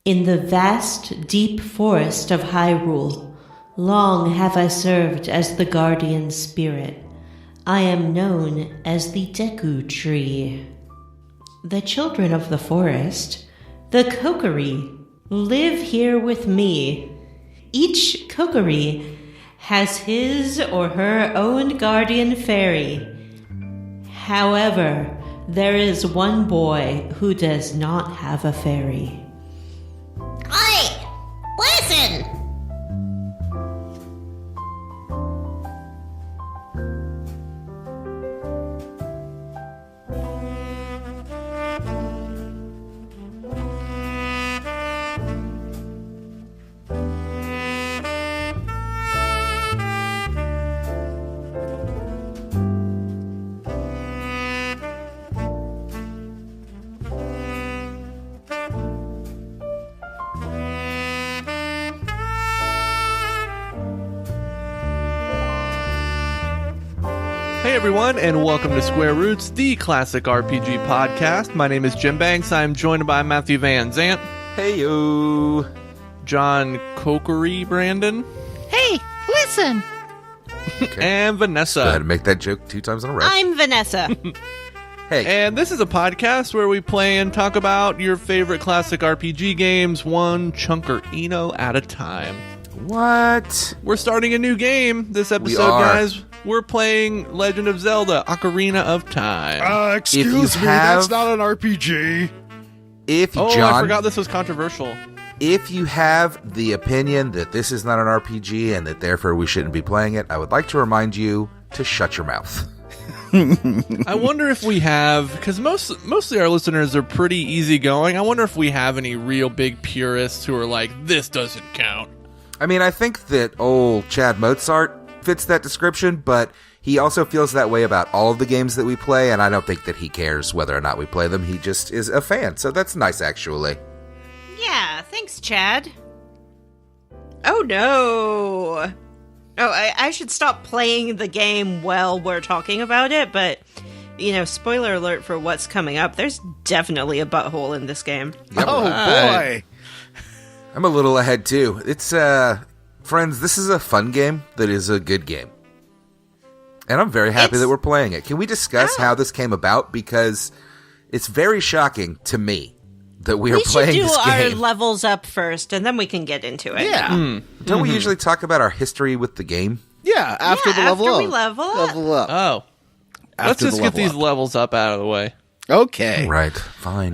In the vast, deep forest of Hyrule, long have I served as the guardian spirit. I am known as the Deku Tree. The children of the forest, the Kokiri, live here with me. Each Kokiri has his or her own guardian fairy. However, there is one boy who does not have a fairy. Oi! Listen! Hey everyone, and welcome to Square Roots, the classic RPG podcast. My name is Jim Banks. I'm joined by Matthew Van Zant. Hey-yo. John Kokiri Brandon. Hey, listen. Okay. And Vanessa. Go ahead and make that joke 2 times in a row. I'm Vanessa. Hey. And this is a podcast where we play and talk about your favorite classic RPG games, one chunkerino at a time. What? We're starting a new game this episode, guys. We're playing Legend of Zelda, Ocarina of Time. Excuse me, that's not an RPG. John, I forgot this was controversial. If you have the opinion that this is not an RPG and that therefore we shouldn't be playing it, I would like to remind you to shut your mouth. I wonder if we have, because mostly our listeners are pretty easygoing. I wonder if we have any real big purists who are like, this doesn't count. I mean, I think that old Chad Mozart fits that description, but he also feels that way about all of the games that we play, and I don't think that he cares whether or not we play them. He just is a fan, so that's nice, actually. Yeah, thanks, Chad. Oh, no. Oh, I should stop playing the game while we're talking about it, but, you know, spoiler alert for what's coming up. There's definitely a butthole in this game. Yep. Oh, boy. I'm a little ahead, too. It's, friends, this is a fun game that is a good game. And I'm very happy that we're playing it. Can we discuss how this came about? Because it's very shocking to me that we are playing this game. We should do our levels up first, and then we can get into it. Yeah. Don't we usually talk about our history with the game? Yeah, after the level after up. we level up. Level up. Oh. Let's After just the get level these up. levels up out of the way. Okay. Right, fine.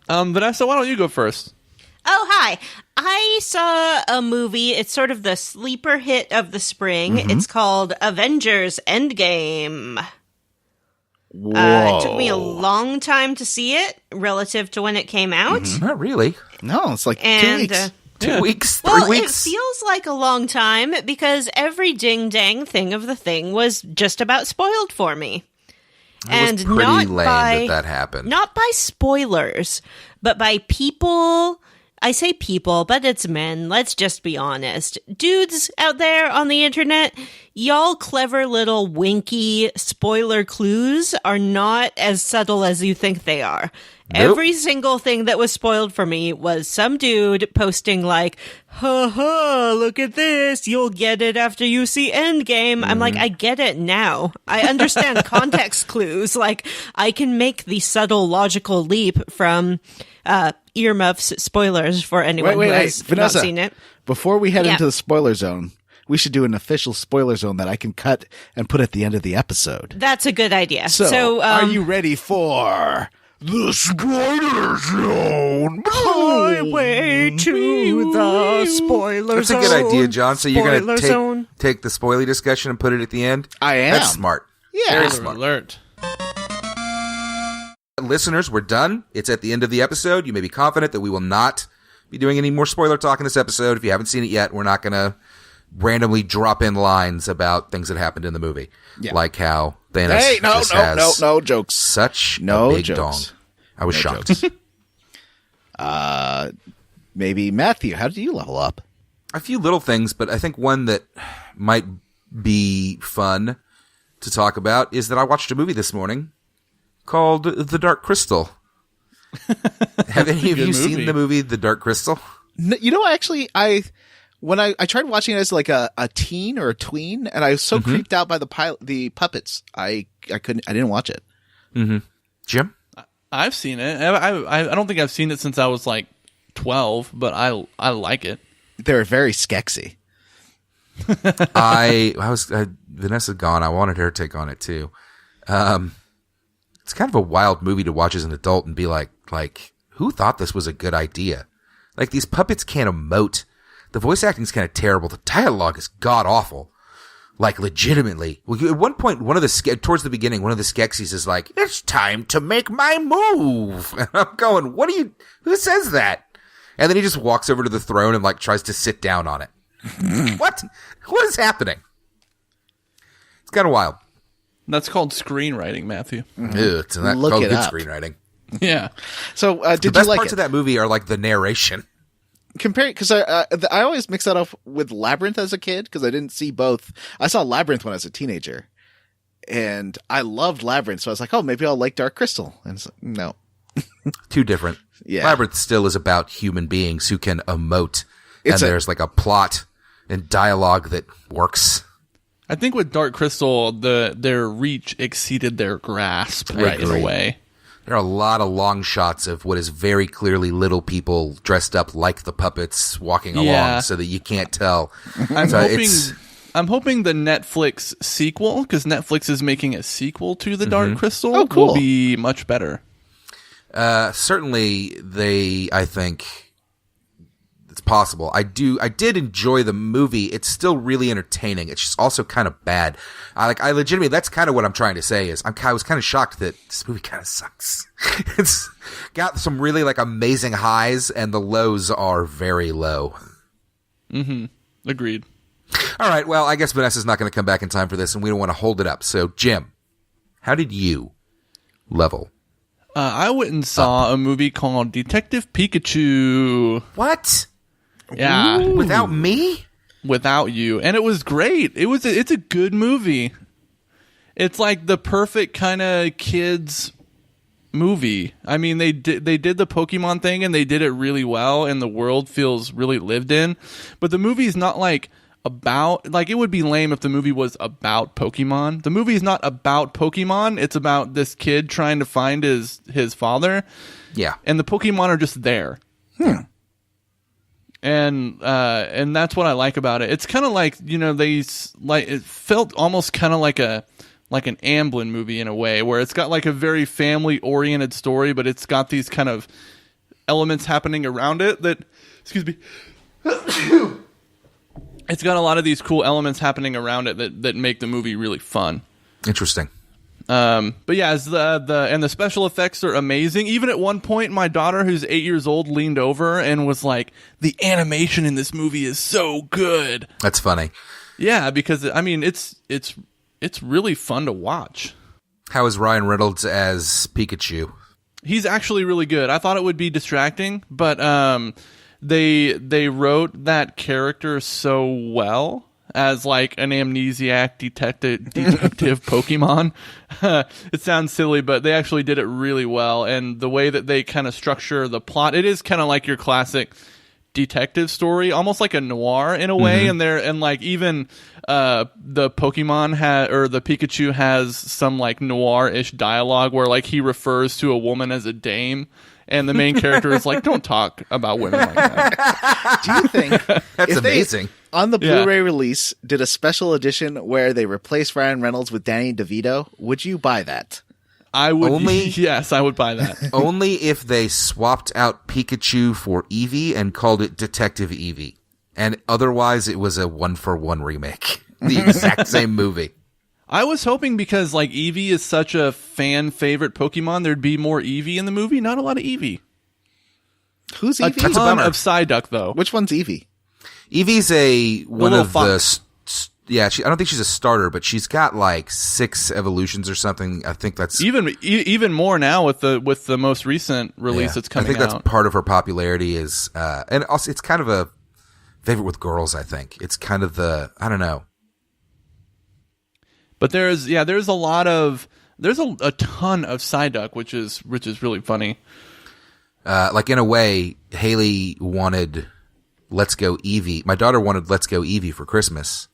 Vanessa, why don't you go first? Oh, hi. I saw a movie. It's sort of the sleeper hit of the spring. It's called Avengers Endgame. Whoa. It took me a long time to see it relative to when it came out. Not really. No, it's like 2 And, weeks. 2 weeks? 3 Well, weeks? it feels like a long time because every ding-dang thing of the thing was just about spoiled for me. It was pretty lame that happened. Not by spoilers, but by people. I say people, but it's men. Let's just be honest. Dudes out there on the internet, y'all clever little winky spoiler clues are not as subtle as you think they are. Nope. Every single thing that was spoiled for me was some dude posting like, ha ha, look at this. You'll get it after you see Endgame. I'm like, I get it now. I understand context clues. Like, I can make the subtle logical leap from earmuffs spoilers for anyone who has Vanessa, not seen it. Before we head Yeah. into the spoiler zone, we should do an official spoiler zone that I can cut and put at the end of the episode. That's a good idea. So are you ready for the spoiler zone? Highway to the spoiler That's zone. a good idea, John. So you're Spoiler going zone. to take the spoily discussion and put it at the end? I am. That's smart. Yeah. Very Spoiler smart. alert. Listeners, we're done. It's at the end of the episode. You may be confident that we will not be doing any more spoiler talk in this episode. If you haven't seen it yet, we're not going to randomly drop in lines about things that happened in the movie. Yeah. Like how Thanos Hey, has no jokes. such No a big jokes. dong. I was shocked. Maybe Matthew, how did you level up? A few little things, but I think one that might be fun to talk about is that I watched a movie this morning called The Dark Crystal. Have any of Good you seen movie. the movie The Dark Crystal? You know, actually, when I tried watching it as like a teen or a tween, and I was so creeped out by the puppets, I didn't watch it. Mm-hmm. Jim? I've seen it. I don't think I've seen it since I was like 12, but I like it. They're very skexy. Vanessa's gone. I wanted her to take on it too. It's kind of a wild movie to watch as an adult and be like, who thought this was a good idea? Like, these puppets can't emote. The voice acting's kind of terrible. The dialogue is god awful. Like, legitimately. Well, at one point, towards the beginning, one of the Skeksis is like, it's time to make my move. And I'm going, who says that? And then he just walks over to the throne and like tries to sit down on it. What is happening? It's kind of wild. That's called screenwriting, Matthew. Ew, it's not Look called it good up. screenwriting. Yeah. So, did The you best like parts it? of that movie are like the narration. Because I always mix that up with Labyrinth as a kid because I didn't see both. I saw Labyrinth when I was a teenager, and I loved Labyrinth, so I was like, oh, maybe I'll like Dark Crystal. And it's like, no. Too different. Yeah. Labyrinth still is about human beings who can emote, and there's like a plot and dialogue that works. I think with Dark Crystal, their reach exceeded their grasp in a way. There are a lot of long shots of what is very clearly little people dressed up like the puppets walking along so that you can't tell. I'm hoping the Netflix sequel, because Netflix is making a sequel to the Dark Crystal, will be much better. Certainly I think it's possible. I did enjoy the movie. It's still really entertaining. It's just also kind of bad. I legitimately, that's kind of what I'm trying to say is I was kind of shocked that this movie kind of sucks. It's got some really like amazing highs and the lows are very low. Mm-hmm. Agreed. All right. Well, I guess Vanessa's not going to come back in time for this and we don't want to hold it up. So Jim, how did you level? I went and saw a movie called Detective Pikachu. What? Yeah. Ooh. Without me? Without you. And it was great. It's a good movie. It's like the perfect kind of kids movie. I mean, they did the Pokemon thing and they did it really well and the world feels really lived in. But the movie's not like about, like, it would be lame if the movie was about Pokemon. The movie is not about Pokemon. It's about this kid trying to find his father. Yeah. And the Pokemon are just there. And that's what I like about it. It's kind of like, it felt almost kind of like an Amblin movie in a way, where it's got like a very family oriented story, but it's got these kind of elements happening around it that, excuse me, it's got a lot of these cool elements happening around it that make the movie really fun. Interesting. But yeah, the special effects are amazing. Even at one point, my daughter, who's 8 years old, leaned over and was like, "The animation in this movie is so good." That's funny. Yeah, because I mean, it's really fun to watch. How is Ryan Reynolds as Pikachu? He's actually really good. I thought it would be distracting, but they wrote that character so well as like an amnesiac detective Pokemon. It sounds silly, but they actually did it really well. And the way that they kind of structure the plot, it is kind of like your classic detective story, almost like a noir in a way. And even the Pokemon the Pikachu has some like noir-ish dialogue where like he refers to a woman as a dame. And the main character is like, don't talk about women like that. Do you think That's amazing. On the Blu-ray release, did a special edition where they replaced Ryan Reynolds with Danny DeVito? Would you buy that? I would. Yes, I would buy that. Only if they swapped out Pikachu for Eevee and called it Detective Eevee. And otherwise, it was a 1-for-1 remake. The exact same movie. I was hoping because like Eevee is such a fan favorite Pokemon, there'd be more Eevee in the movie. Not a lot of Eevee. Who's A Eevee? ton of Psyduck though. Which one's Eevee? Eevee's one little of fox. I don't think she's a starter, but she's got like 6 evolutions or something. I think that's even more now with the most recent release that's coming out. I think that's part of her popularity is, and also it's kind of a favorite with girls. I think it's kind of I don't know. But there's a ton of Psyduck, which is really funny. Like in a way, Haley wanted Let's Go Eevee. My daughter wanted Let's Go Eevee for Christmas,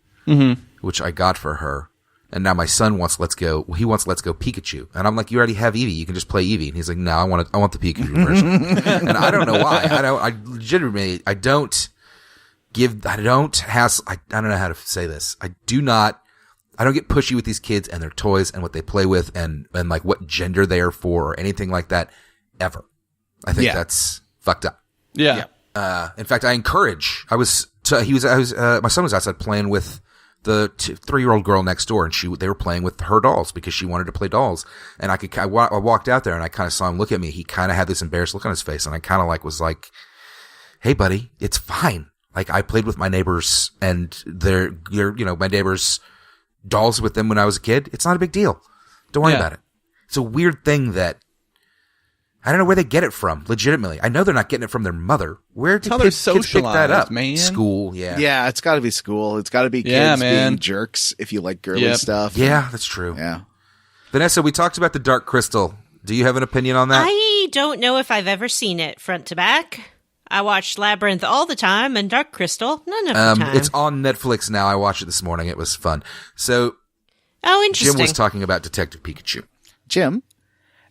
which I got for her. And now my son wants Let's Go Pikachu. And I'm like, you already have Eevee. You can just play Eevee. And he's like, no, I want the Pikachu version. And I don't know why. I legitimately, I don't know how to say this. I don't get pushy with these kids and their toys and what they play with and like what gender they are for or anything like that ever. I think that's fucked up. Yeah. In fact, I encourage, my son was outside playing with the 3-year-old girl next door, and they were playing with her dolls because she wanted to play dolls. And I walked out there and I kind of saw him look at me. He kind of had this embarrassed look on his face, and I kind of was like, hey buddy, it's fine. Like, I played with my neighbors and my neighbors' dolls with them when I was a kid. It's not a big deal. Don't worry about it. It's a weird thing that I don't know where they get it from, legitimately. I know they're not getting it from their mother. Where do kids pick that up? Man. School, yeah. Yeah, it's got to be school. It's got to be kids being jerks if you like girly stuff. Yeah, that's true. Yeah. Vanessa, we talked about the Dark Crystal. Do you have an opinion on that? I don't know if I've ever seen it front to back. I watch Labyrinth all the time and Dark Crystal none of the time. It's on Netflix now. I watched it this morning. It was fun. So, interesting. Jim was talking about Detective Pikachu. Jim,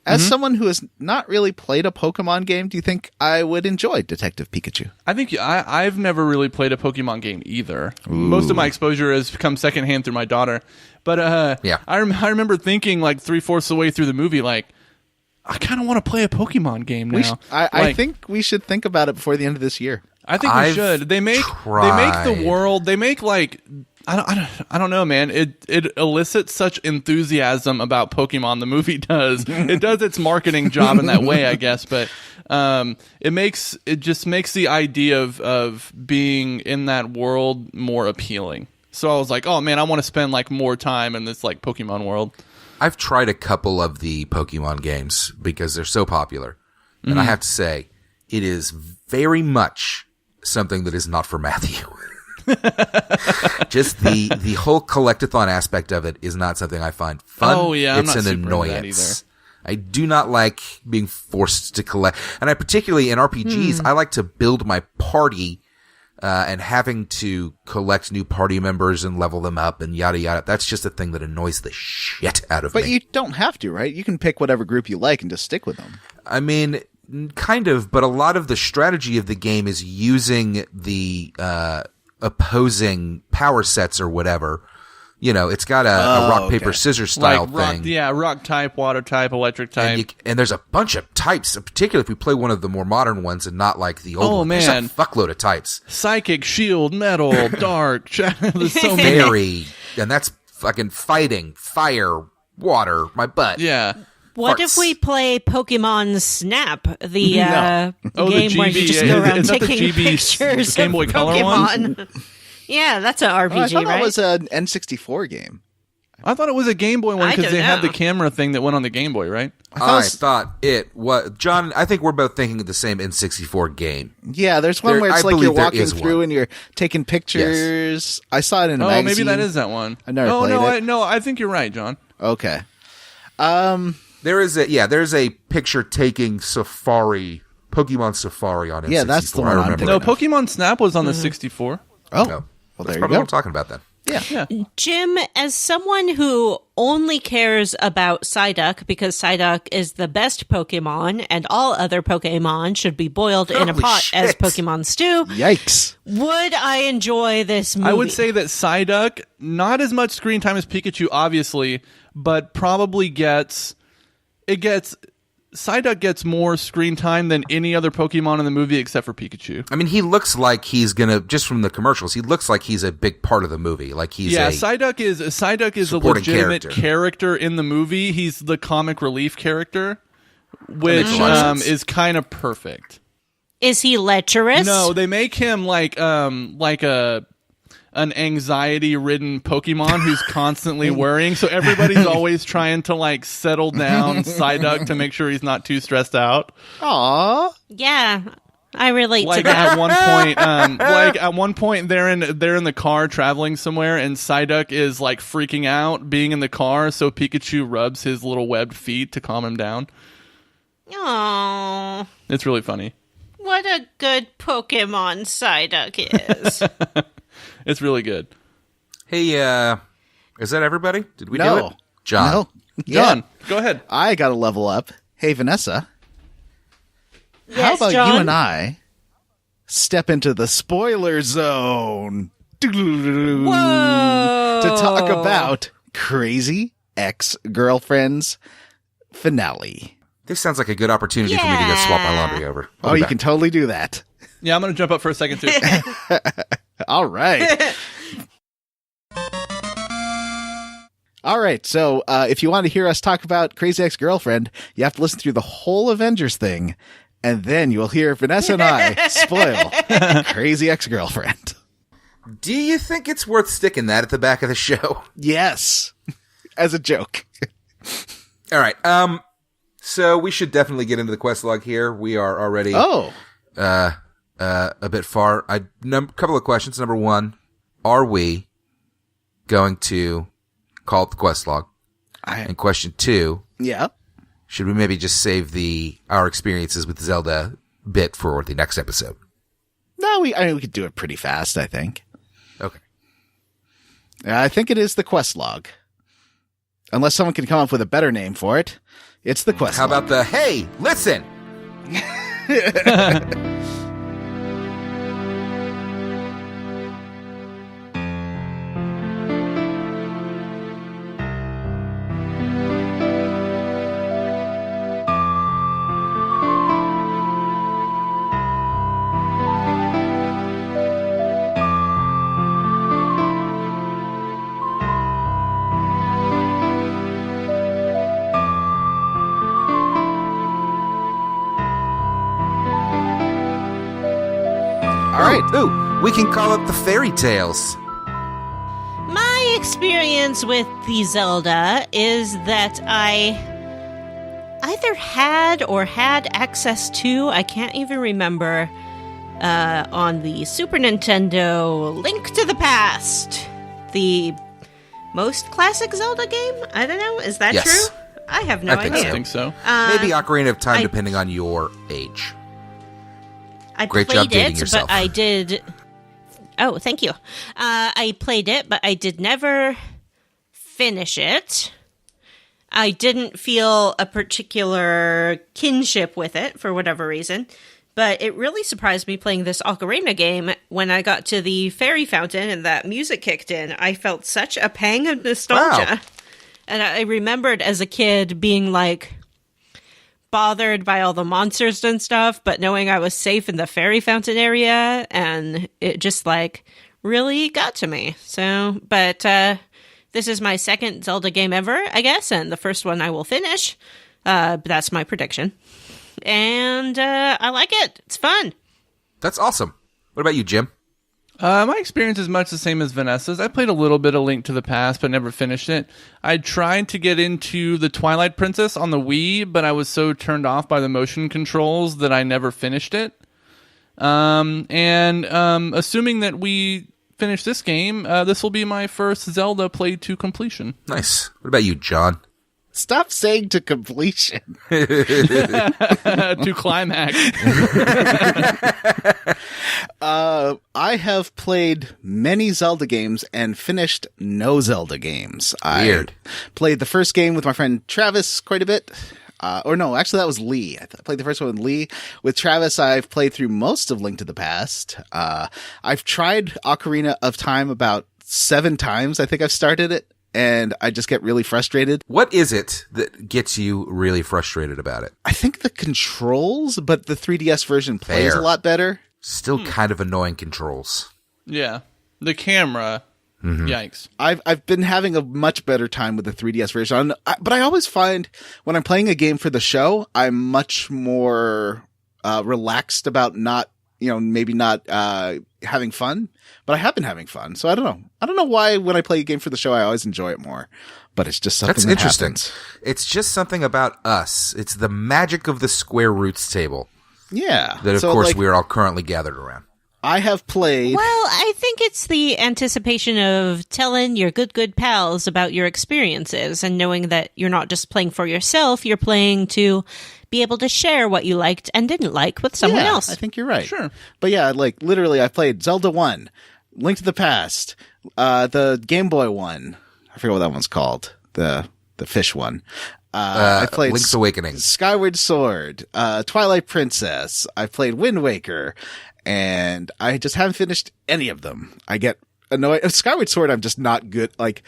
as someone who has not really played a Pokemon game, do you think I would enjoy Detective Pikachu? I think I've never really played a Pokemon game either. Ooh. Most of my exposure has come secondhand through my daughter. But I remember thinking like 3/4 of the way through the movie, like, I kind of want to play a Pokemon game now. I think we should think about it before the end of this year. I think we should. They make the world. They make like. I don't know, man. It elicits such enthusiasm about Pokemon. The movie does. It does its marketing job in that way, I guess. But it just makes the idea of being in that world more appealing. So I was like, oh man, I want to spend like more time in this like Pokemon world. I've tried a couple of the Pokemon games because they're so popular, and I have to say, it is very much something that is not for Matthew. Just the whole collectathon aspect of it is not something I find fun. Oh yeah, it's an annoyance. I do not like being forced to collect, and I particularly in RPGs, I like to build my party, and having to collect new party members and level them up and yada yada. That's just a thing that annoys the shit out of me. But you don't have to, right? You can pick whatever group you like and just stick with them. I mean, kind of, but a lot of the strategy of the game is using the opposing power sets or whatever. You know, it's got a rock, paper, scissors style thing. Rock type, water type, electric type. And there's a bunch of types, particularly if we play one of the more modern ones and not like the old one. Man. There's a fuckload of types. Psychic, shield, metal, dark. There's so many. Fairy. And that's fucking fighting, fire, water, my butt. Yeah. What if we play Pokemon Snap, the game where you just go around taking pictures Game Boy of Color Pokemon? one? Yeah, that's an RPG, I thought right? that was an N64 game. I thought it was a Game Boy one because they had the know. camera thing that went on the Game Boy, right? I thought it was... John, I think we're both thinking of the same N64 game. Yeah, there's one where it's like you're walking through and you're taking pictures. Yes. I saw it in a magazine. Oh, maybe that is that one. I never played it. I think you're right, John. Okay. There's a picture-taking Safari, Pokemon Safari on N64. Yeah, that's the one. I remember. No, Pokemon Snap was on the 64. Oh, no. well, That's there you probably go. what I'm talking about then. Yeah. Jim, as someone who only cares about Psyduck because Psyduck is the best Pokemon and all other Pokemon should be boiled in a Holy pot shit. as Pokemon stew, Yikes. would I enjoy this movie? I would say that Psyduck, not as much screen time as Pikachu, obviously, but probably Psyduck gets more screen time than any other Pokemon in the movie except for Pikachu. I mean, he looks like he's gonna, just from the commercials, he looks like he's a big part of the movie. Like he's Psyduck is a legitimate character in the movie. He's the comic relief character, which is kind of perfect. Is he lecherous? No, they make him like an anxiety-ridden Pokemon who's constantly worrying. So everybody's always trying to like settle down Psyduck to make sure he's not too stressed out. Aww. Yeah, I relate to Like that. at one point, they're in the car traveling somewhere, and Psyduck is like freaking out being in the car. So Pikachu rubs his little webbed feet to calm him down. Oh, It's really funny. what a good Pokemon Psyduck is. It's really good. Hey, is that everybody? Did we do No. it? John. No. John, go ahead. I got to level up. Hey, Vanessa. How Yes, about John? you and I step into the spoiler zone Whoa! to talk about Crazy Ex-Girlfriend's finale. This sounds like a good opportunity for me to go swap my laundry over. I'll Oh, be you back. can totally do that. Yeah, I'm going to jump up for a second, too. All right. All right. So if you want to hear us talk about Crazy Ex-Girlfriend, you have to listen through the whole Avengers thing, and then you'll hear Vanessa and I spoil Crazy Ex-Girlfriend. Do you think it's worth sticking that at the back of the show? Yes. As a joke. All right. So we should definitely get into the quest log here. We are already Oh. a bit far. Couple of questions. Number one, are we going to call it the quest log? And question two, Yeah. should we maybe just save our experiences with Zelda bit for the next episode? No, we could do it pretty fast, I think. Okay. I think it is the quest log. Unless someone can come up with a better name for it, it's the quest How log. about the, hey, listen! All right. Ooh, we can call it the fairy tales. My experience with the Zelda is that I either had or had access to, I can't even remember, on the Super Nintendo, Link to the Past. The most classic Zelda game? I don't know. Is that Yes. true? I have no I think idea. I think so. Maybe Ocarina of Time, I- depending on your age. I Great played job dating it, yourself. but I did. Oh, thank you. I played it, but I did never finish it. I didn't feel a particular kinship with it for whatever reason. But it really surprised me playing this Ocarina game when I got to the fairy fountain and that music kicked in. I felt such a pang of nostalgia. Wow. And I remembered as a kid being like bothered by all the monsters and stuff, but knowing I was safe in the fairy fountain area, and it just like really got to me. So, but this is my second Zelda game ever, I guess, and the first one I will finish. But that's my prediction. And I like it. It's fun. That's awesome. What about you, Jim? My experience is much the same as Vanessa's. I played a little bit of Link to the Past, but never finished it. I tried to get into the Twilight Princess on the Wii, but I was so turned off by the motion controls that I never finished it. Assuming that we finish this game, this will be my first Zelda played to completion. Nice. What about you, John? Stop saying to completion. To climax. I have played many Zelda games and finished no Zelda games. Weird. I played the first game with my friend Travis quite a bit. Or no, actually that was Lee. I played the first one with Lee. With Travis, I've played through most of Link to the Past. I've tried Ocarina of Time about 7 times. I think I've started it, and I just get really frustrated. What is it that gets you really frustrated about it? I think the controls, but the 3DS version plays Fair. a lot better. Still kind of annoying controls. Yeah. The camera. Yikes. I've been having a much better time with the 3DS version, but I always find when I'm playing a game for the show, I'm much more relaxed about maybe not having fun, but I have been having fun. So I don't know. I don't know why when I play a game for the show, I always enjoy it more, but it's just something That's that interesting. happens. It's just something about us. It's the magic of the square roots table Yeah. that, of So, course, like, we're all currently gathered around. I have played. Well, I think it's the anticipation of telling your good pals about your experiences and knowing that you're not just playing for yourself, you're playing to be able to share what you liked and didn't like with someone else. I think you're right. Sure. But yeah, like literally I played Zelda 1, Link to the Past, the Game Boy one. I forget what that one's called. The fish one. I played Link's Awakening, Skyward Sword, Twilight Princess. I played Wind Waker, and I just haven't finished any of them. I get annoyed. Skyward Sword, I'm just not good. Like,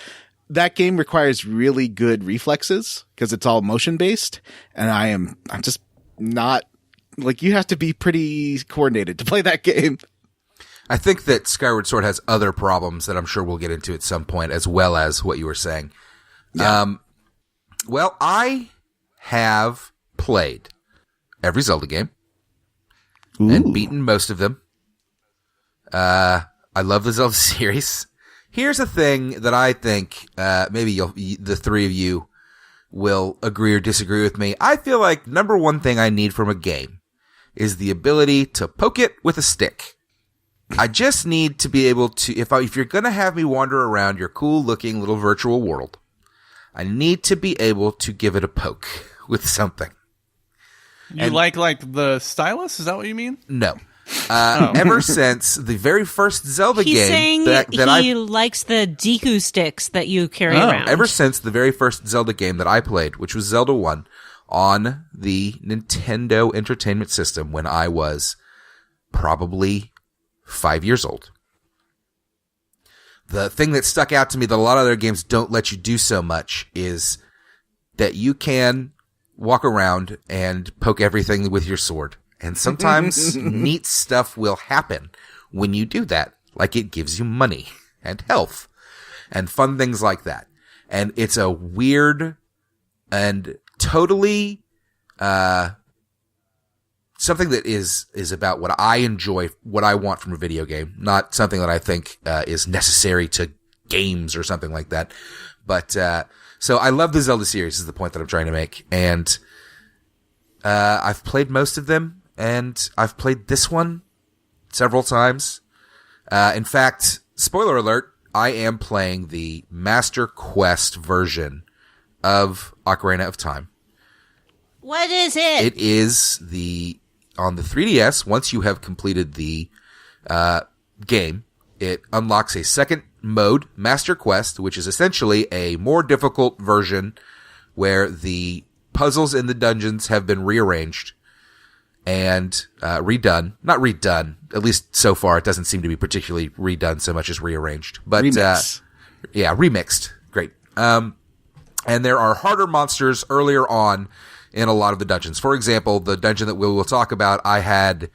that game requires really good reflexes because it's all motion based, and I'm just not, like, you have to be pretty coordinated to play that game. I think that Skyward Sword has other problems that I'm sure we'll get into at some point, as well as what you were saying. Yeah. Well, I have played every Zelda game. And beaten most of them. I love the Zelda series. Here's a thing that I think maybe the three of you will agree or disagree with me. I feel like number one thing I need from a game is the ability to poke it with a stick. I just need to be able to, if you're going to have me wander around your cool looking little virtual world, I need to be able to give it a poke with something. You like the stylus? Is that what you mean? No. Ever since the very first Zelda He's game saying that he likes the Deku sticks that you carry around. Ever since the very first Zelda game that I played, which was Zelda 1, on the Nintendo Entertainment System when I was probably 5 years old. The thing that stuck out to me that a lot of other games don't let you do so much is that you can walk around and poke everything with your sword. And sometimes neat stuff will happen when you do that. Like it gives you money and health and fun things like that. And it's a weird and totally, something that is about what I enjoy, what I want from a video game, not something that I think, is necessary to games or something like that. But, so I love the Zelda series is the point that I'm trying to make. And, I've played most of them and I've played this one several times. In fact, spoiler alert, I am playing the Master Quest version of Ocarina of Time. What is it? It is on the 3DS, once you have completed the, game, it unlocks a second mode, Master Quest, which is essentially a more difficult version where the puzzles in the dungeons have been rearranged and redone. Not redone, at least so far. It doesn't seem to be particularly redone so much as rearranged. But remixed. Great. And there are harder monsters earlier on in a lot of the dungeons. For example, the dungeon that we will talk about, I had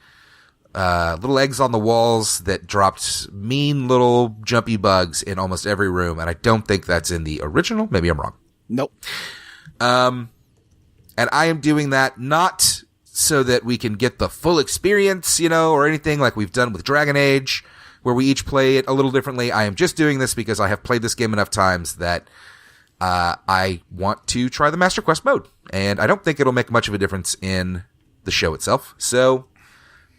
little eggs on the walls that dropped mean little jumpy bugs in almost every room, and I don't think that's in the original. Maybe I'm wrong. Nope. And I am doing that not so that we can get the full experience, or anything like we've done with Dragon Age, where we each play it a little differently. I am just doing this because I have played this game enough times that I want to try the Master Quest mode. And I don't think it'll make much of a difference in the show itself. So,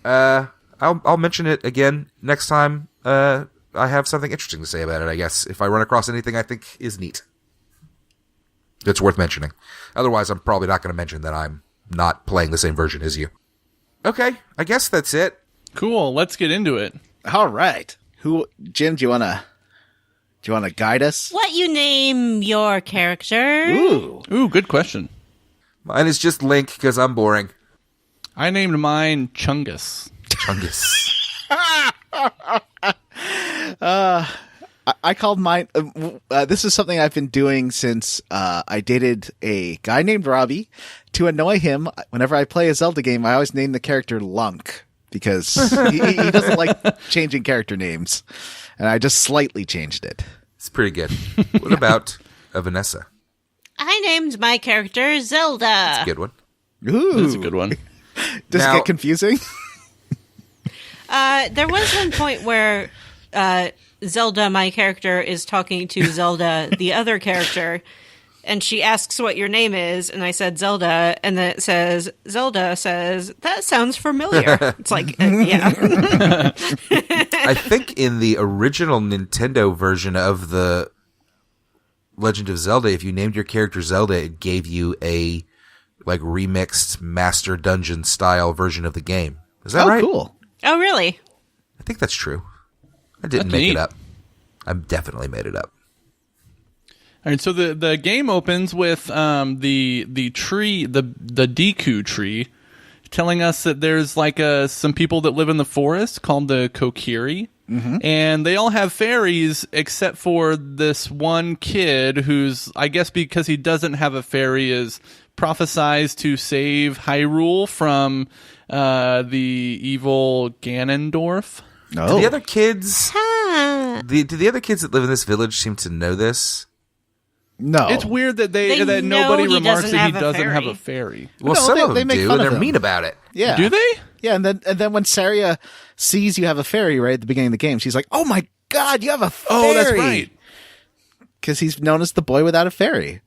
I'll mention it again next time, I have something interesting to say about it, I guess, if I run across anything I think is neat. It's worth mentioning. Otherwise, I'm probably not going to mention that I'm not playing the same version as you. Okay, I guess that's it. Cool, let's get into it. All right. Jim, do you want to guide us? What you name your character? Ooh, good question. Mine is just Link because I'm boring. I named mine Chungus. Chungus. I called mine. This is something I've been doing since I dated a guy named Robbie. To annoy him, whenever I play a Zelda game, I always name the character Lunk because he doesn't like changing character names, and I just slightly changed it. It's pretty good. What about Vanessa? I named my character Zelda. That's a good one. Ooh, That's a good one. Does it get confusing? There was one point where Zelda, my character, is talking to Zelda, the other character, and she asks what your name is, and I said Zelda, and then it says, Zelda says, that sounds familiar. It's like, yeah. I think in the original Nintendo version of the Legend of Zelda, if you named your character Zelda, it gave you a like remixed Master Dungeon style version of the game. Is that right? Cool. Oh, really? I think that's true. I didn't That's make neat. it up. I definitely made it up. All right, so the game opens with the tree, the Deku tree, telling us that there's like some people that live in the forest called the Kokiri, and they all have fairies except for this one kid who's, I guess because he doesn't have a fairy, is prophesized to save Hyrule from the evil Ganondorf. Oh. Do the other kids? Do the other kids that live in this village seem to know this? No. It's weird that They that know nobody he remarks doesn't that he have a doesn't have fairy. a fairy. Well, No, some of they them make do, fun and of they're him. mean about it. Yeah. Do they? Yeah, and then when Saria sees you have a fairy right at the beginning of the game, she's like, "Oh my god, you have a fairy!" Oh, that's right. Because he's known as the boy without a fairy.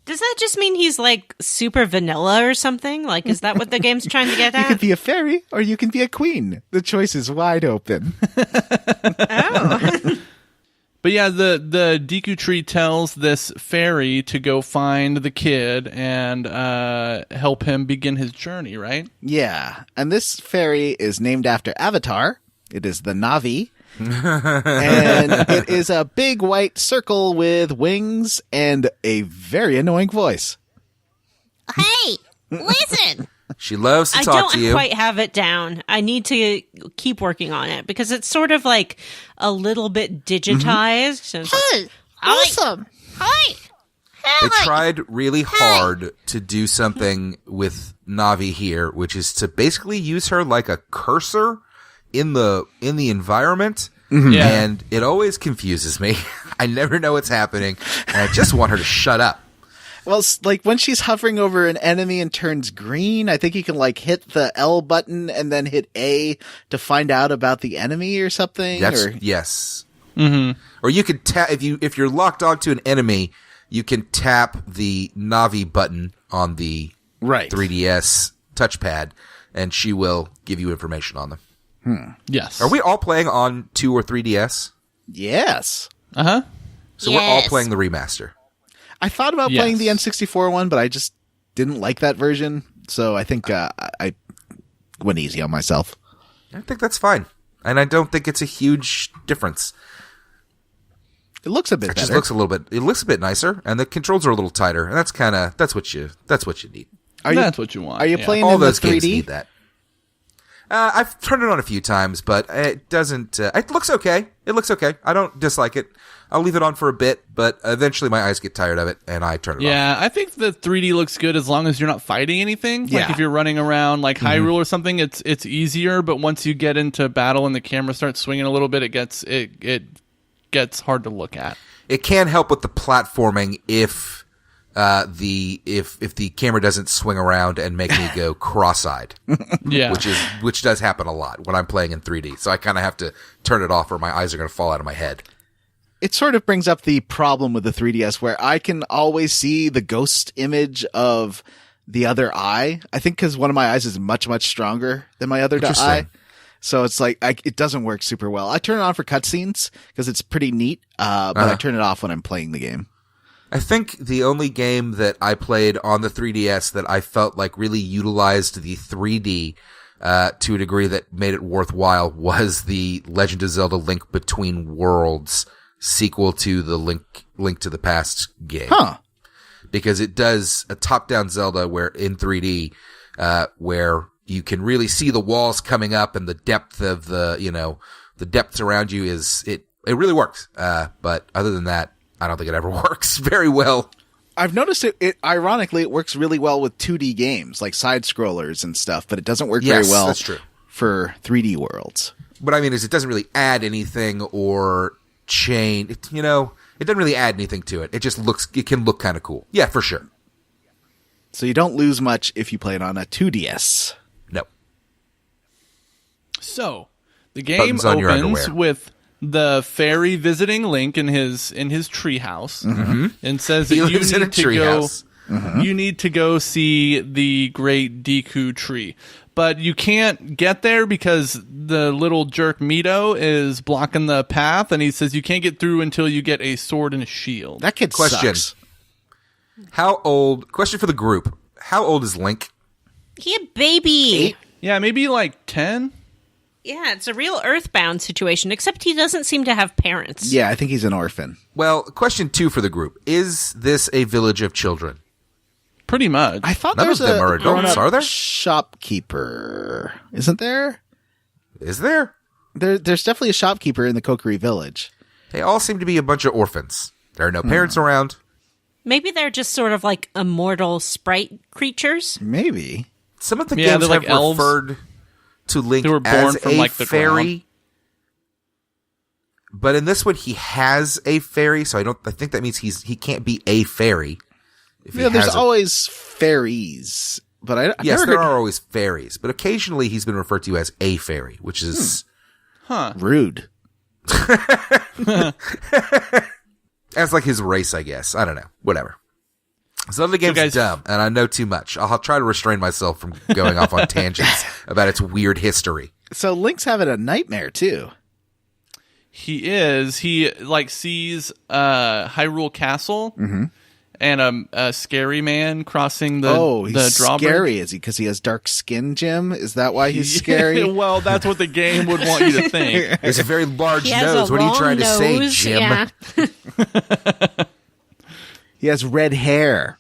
Does that just mean he's like super vanilla or something? Like, is that what the game's trying to get You could at? be a fairy, or you can be a queen. The choice is wide open. Oh. But yeah, the Deku tree tells this fairy to go find the kid and help him begin his journey, right? Yeah, and this fairy is named after Avatar. It is the Navi. And it is a big white circle with wings and a very annoying voice. Hey, listen. She loves to I talk to don't you. quite have it down. I need to keep working on it because it's sort of like a little bit digitized. So it's like, Hey, awesome. Hey. They Hey. tried really hard to do something with Navi here, which is to basically use her like a cursor in the environment. Yeah. And it always confuses me. I never know what's happening, and I just want her to shut up. Well, like when she's hovering over an enemy and turns green, I think you can like hit the L button and then hit A to find out about the enemy or something. Yes. Mm-hmm. Or you could tap if you're locked onto an enemy, you can tap the Navi button on the Right. 3DS touchpad, and she will give you information on them. Yes. Are we all playing on 2 or 3DS? Yes. Uh-huh. So we're all Yes. playing the remaster. I thought about Yes. playing the N64 one, but I just didn't like that version. So I think I went easy on myself. I think that's fine. And I don't think it's a huge difference. It looks a bit It better. just looks a bit nicer, and the controls are a little tighter, and that's what you need. That's what you want. Are you yeah. playing All in the those 3D? games need that. I've turned it on a few times, but it doesn't. It looks okay. I don't dislike it. I'll leave it on for a bit, but eventually my eyes get tired of it, and I turn it off. Yeah, I think the 3D looks good as long as you're not fighting anything. Like Yeah. if you're running around like Hyrule or something, it's easier. But once you get into battle and the camera starts swinging a little bit, it gets hard to look at. It can help with the platforming if the camera doesn't swing around and make me go cross-eyed, Yeah, which does happen a lot when I'm playing in 3D. So I kind of have to turn it off, or my eyes are going to fall out of my head. It sort of brings up the problem with the 3DS where I can always see the ghost image of the other eye. I think because one of my eyes is much, much stronger than my other Interesting. eye. So it's like, it doesn't work super well. I turn it on for cutscenes because it's pretty neat, but I turn it off when I'm playing the game. I think the only game that I played on the 3DS that I felt like really utilized the 3D to a degree that made it worthwhile was the Legend of Zelda Link Between Worlds sequel to the Link to the Past game. Huh. Because it does a top-down Zelda where in 3D, where you can really see the walls coming up and the depth of the depths around you it really works. But other than that, I don't think it ever works very well. I've noticed it ironically, it works really well with 2D games like side scrollers and stuff, but it doesn't work very well that's true. for 3D worlds. What I mean is it doesn't really add anything or change, it doesn't really add anything to it. It can look kind of cool. Yeah, for sure. So you don't lose much if you play it on a 2DS. No. So the game Buttons on your opens underwear. with the fairy visiting Link in his treehouse, and says that He you lives in a need to go. treehouse. You need to go see the great Deku tree. But you can't get there because the little jerk Mito is blocking the path, and he says you can't get through until you get a sword and a shield. That kid Question. sucks. How old? Question for the group. How old is Link? He a baby. Yeah, maybe like 10? Yeah, it's a real Earthbound situation, except he doesn't seem to have parents. Yeah, I think he's an orphan. Well, question 2 for the group. Is this a village of children? Pretty much. I thought None there's of them are a adults, grown-up are there? shopkeeper. Isn't there? Is there? There's definitely a shopkeeper in the Kokiri village. They all seem to be a bunch of orphans. There are no parents around. Maybe they're just sort of like immortal sprite creatures. Maybe. Some of the Yeah, games they're like have elves referred to Link who were born as from, a like, the fairy. But in this one, he has a fairy, so I think that means he can't be a fairy. If he Yeah, there's has a- always fairies, but I've yes, never there heard are always fairies, but occasionally he's been referred to as a fairy, which is rude. that's like his race, I guess. I don't know. Whatever. So the game's guys- dumb, and I know too much. I'll try to restrain myself from going off on tangents about its weird history. So Link's having a nightmare too. He is. He like sees Hyrule Castle and a scary man crossing the He's drawbridge. scary, is he? Because he has dark skin, Jim? Is that why he's scary? Well, that's what the game would want you to think. There's a very large He has nose. a What are you long trying to say, nose, Jim? Yeah. He has red hair.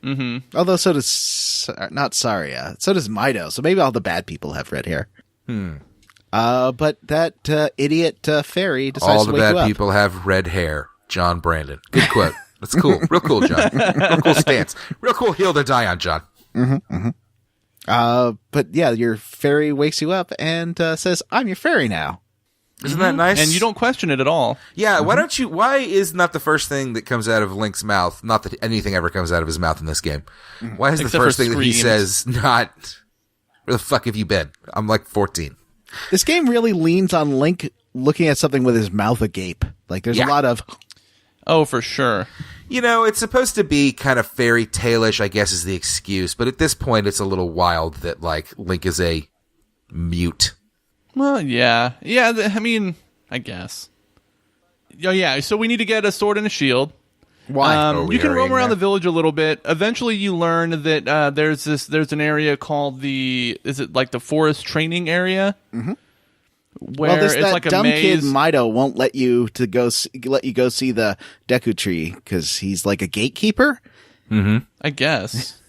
Mm-hmm. Although so does not Saria. So does Mido. So maybe all the bad people have red hair. But that idiot fairy decides All to the wake you bad up. people have red hair. John Brandon. Good quote. That's cool. Real cool, John. Real cool stance. Real cool hill to die on, John. But yeah, your fairy wakes you up and says, "I'm your fairy now." Isn't that nice? And you don't question it at all. Yeah, why is not the first thing that comes out of Link's mouth, not that anything ever comes out of his mouth in this game, why is Except the first for thing that he screams. says not, where the fuck have you been? I'm like 14. This game really leans on Link looking at something with his mouth agape. Like there's a lot of, Oh, for sure. You know, it's supposed to be kind of fairy tale-ish, I guess is the excuse, but at this point it's a little wild that, like, Link is a mute. Well, yeah. Yeah, I mean, I guess. Oh, yeah, so we need to get a sword and a shield. why? Are we You can roam hurrying around there? the village a little bit. Eventually, you learn that there's an area called is it like the forest training area? Mm-hmm. Where Well, there's it's that like a dumb kid maze. Mido won't let you go see the Deku tree because he's like a gatekeeper. I guess.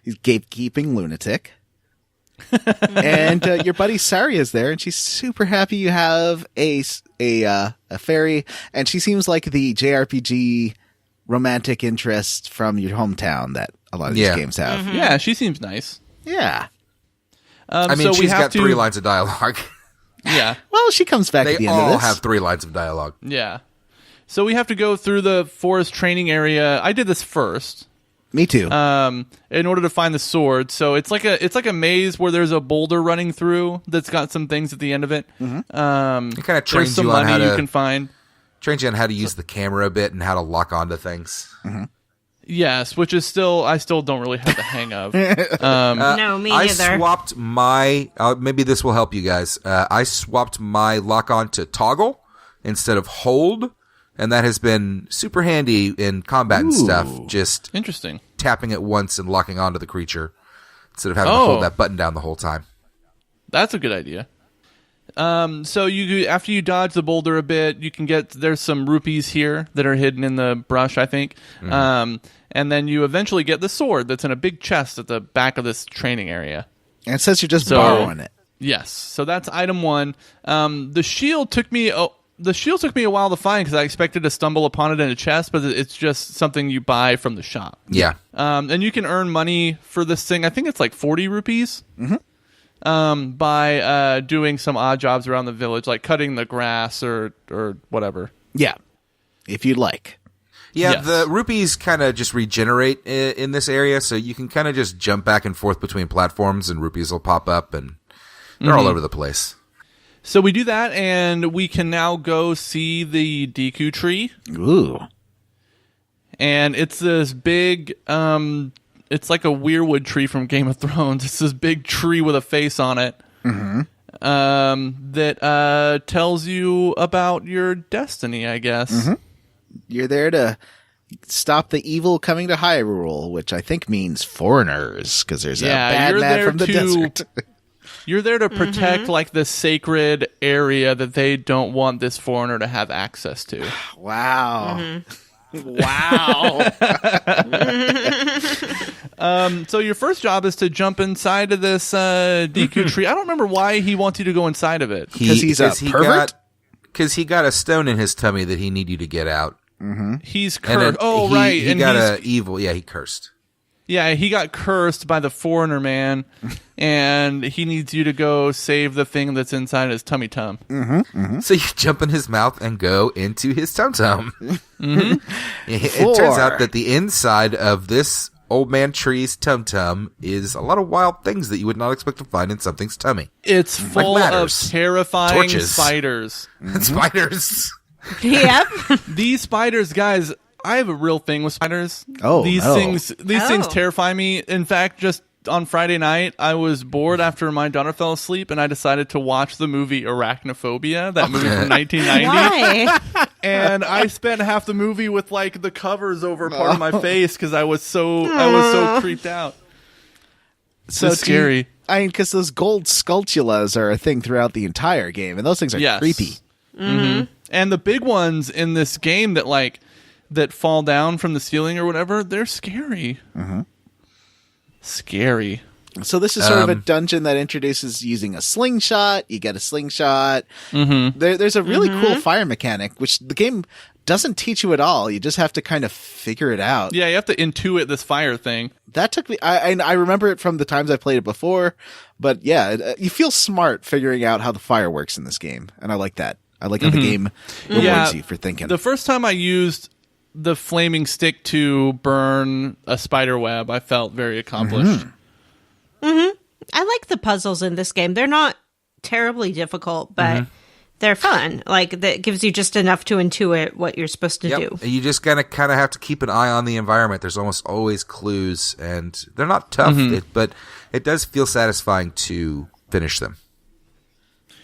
He's gatekeeping lunatic. And your buddy Saria is there, and she's super happy you have a fairy, and she seems like the JRPG romantic interest from your hometown that a lot of these games have. Yeah, she seems nice. Yeah. I mean, so we she's have got to, 3 lines of dialogue. Yeah, Well, she comes back They at the end of all this. have 3 lines of dialogue. yeah. So we have to go through the forest training area. I did this first. Me too. In order to find the sword. So it's like a maze where there's a boulder running through that's got some things at the end of it. It kind of There's trains some you on money how you to can find. use the camera a bit and how to lock onto things. Yes, which is I still don't really have the hang of. No, me I neither. swapped my maybe this will help you guys. I swapped my lock on to toggle instead of hold, and that has been super handy in combat and stuff. Just Interesting. tapping it once and locking onto the creature instead of having to Oh. hold that button down the whole time. That's a good idea. So after you dodge the boulder a bit, you can there's some rupees here that are hidden in the brush, I think. And then you eventually get the sword that's in a big chest at the back of this training area. and it says you're just So- borrowing it. Yes. So that's item 1. The shield took me a while to find because I expected to stumble upon it in a chest, but it's just something you buy from the shop. Yeah. And you can earn money for this thing. I think it's like 40 rupees. By doing some odd jobs around the village, like cutting the grass or whatever. Yeah. If you'd like. Yeah, Yes. the rupees kind of just regenerate in this area, so you can kind of just jump back and forth between platforms and rupees will pop up and they're all over the place. So we do that, and we can now go see the Deku tree. Ooh. And it's this big, it's like a weirwood tree from Game of Thrones. It's this big tree with a face on it. That tells you about your destiny, I guess. You're there to stop the evil coming to Hyrule, which I think means foreigners, because there's a bad man from the desert. You're there to protect like the sacred area that they don't want this foreigner to have access to. Wow. Wow. So your first job is to jump inside of this Deku tree. I don't remember why he wants you to go inside of it. Because he's a pervert? Because he got a stone in his tummy that he need you to get out. He's cursed. Right. He got a evil. Yeah, he cursed. Yeah, he got cursed by the foreigner man, and he needs you to go save the thing that's inside his tummy tum. So you jump in his mouth and go into his tum tum. It turns out that the inside of this old man tree's tum tum is a lot of wild things that you would not expect to find in something's tummy. It's full of terrifying torches, spiders. Spiders. Yep. These spiders, guys. I have a real thing with spiders. These things terrify me. In fact, just on Friday night, I was bored after my daughter fell asleep, and I decided to watch the movie Arachnophobia, that movie from 1990. Why? And I spent half the movie with like the covers over part of my face because I was so creeped out. So scary. Because those gold sculptulas are a thing throughout the entire game, and those things are creepy. And the big ones in this game that fall down from the ceiling or whatever, they're scary. Scary. So this is sort of a dungeon that introduces using a slingshot. You get a slingshot. There's a really cool fire mechanic, which the game doesn't teach you at all. You just have to kind of figure it out. Yeah, you have to intuit this fire thing. That took me... I remember it from the times I played it before, but yeah, you feel smart figuring out how the fire works in this game, and I like that. I like how the game rewards you for thinking. The first time I used the flaming stick to burn a spider web, I felt very accomplished. I like the puzzles in this game. They're not terribly difficult, but they're fun. Like, that gives you just enough to intuit what you're supposed to do. You just gotta kind of have to keep an eye on the environment. There's almost always clues, and they're not tough, but it does feel satisfying to finish them.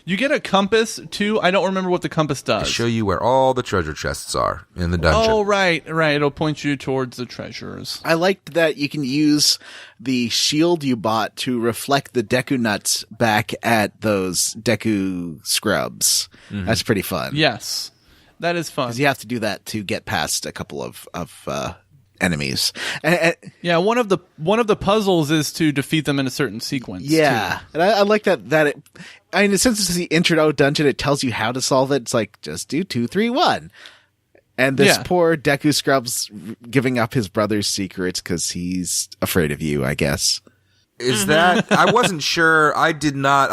You get a compass, too. I don't remember what the compass does. To show you where all the treasure chests are in the dungeon. Oh, right. It'll point you towards the treasures. I liked that you can use the shield you bought to reflect the Deku nuts back at those Deku scrubs. That's pretty fun. Yes. That is fun. Because you have to do that to get past a couple of enemies. Yeah, one of the puzzles is to defeat them in a certain sequence. Yeah, too. And I like that since it's the intro dungeon, it tells you how to solve it. It's like, just do 2, 3, 1. And this poor Deku Scrub's giving up his brother's secrets because he's afraid of you, I guess. Is that... I wasn't sure. I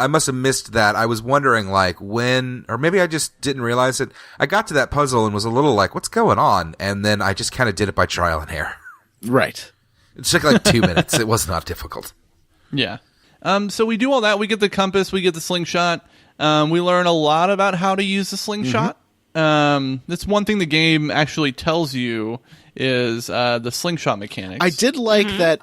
must have missed that. I was wondering, like, when... Or maybe I just didn't realize it. I got to that puzzle and was a little like, what's going on? And then I just kind of did it by trial and error. Right. It took like 2 minutes. It was not difficult. Yeah. So we do all that. We get the compass. We get the slingshot. We learn a lot about how to use the slingshot. That's one thing the game actually tells you is the slingshot mechanics. I did like that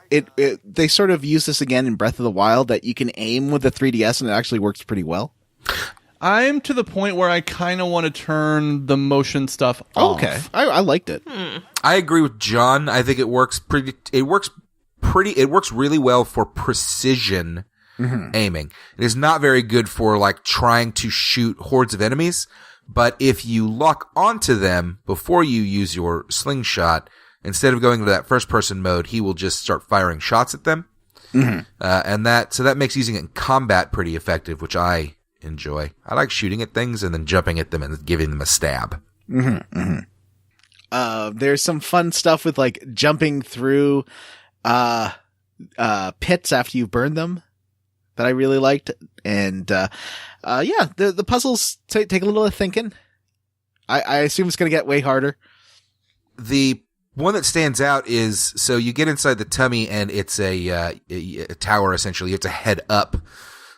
they sort of use this again in Breath of the Wild, that you can aim with the 3DS and it actually works pretty well. I'm to the point where I kind of want to turn the motion stuff off. Okay. I liked it. I agree with John. I think it works really well for precision aiming. It is not very good for like trying to shoot hordes of enemies, but if you lock onto them before you use your slingshot, instead of going into that first person mode, he will just start firing shots at them. And that makes using it in combat pretty effective, which I enjoy. I like shooting at things and then jumping at them and giving them a stab. There's some fun stuff with like jumping through pits after you burn them that I really liked. And the puzzles take a little thinking. I assume it's going to get way harder. The one that stands out is, so you get inside the tummy and it's a tower, essentially. You have to head up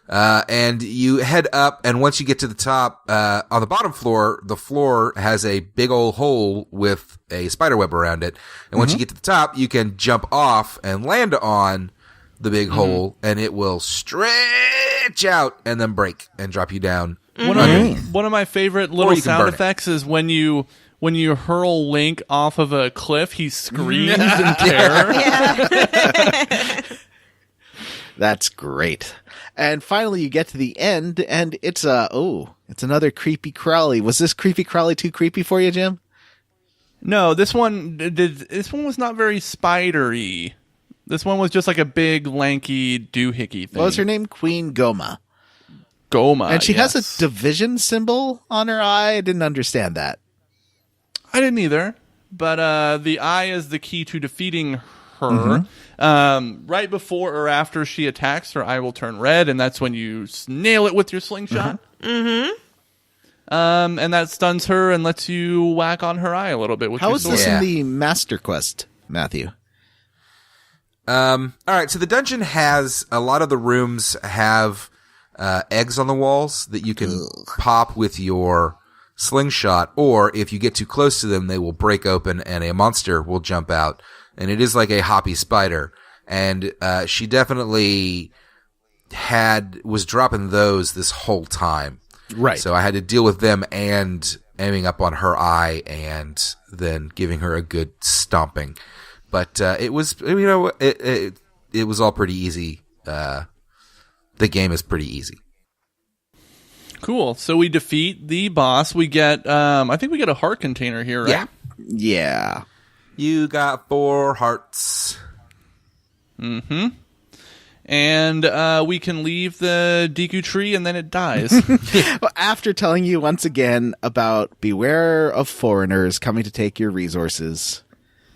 And you head up, and once you get to the top, on the bottom floor, the floor has a big old hole with a spider web around it. And once you get to the top, you can jump off and land on the big hole, and it will stretch out and then break and drop you down. One of my favorite little sound effects is when you hurl Link off of a cliff, he screams in terror. That's great. And finally, you get to the end, and it's another creepy crawly. Was this creepy crawly too creepy for you, Jim? No, this one was not very spidery. This one was just like a big, lanky doohickey thing. What was her name? Queen Goma. Goma, and she has a division symbol on her eye. I didn't understand that. I didn't either. But the eye is the key to defeating her. Right before or after she attacks, her eye will turn red, and that's when you nail it with your slingshot. And that stuns her and lets you whack on her eye a little bit with your sword. How is this in the Master Quest, Matthew? All right, so the dungeon has a lot of the rooms have eggs on the walls that you can pop with your slingshot, or if you get too close to them, they will break open and a monster will jump out. And it is like a hoppy spider. And she definitely was dropping those this whole time. Right. So I had to deal with them and aiming up on her eye and then giving her a good stomping. But it was, it was all pretty easy. The game is pretty easy. Cool. So we defeat the boss. We get, I think we get a heart container here, right? Yeah. You got 4 hearts. And we can leave the Deku tree and then it dies. Well, after telling you once again about beware of foreigners coming to take your resources.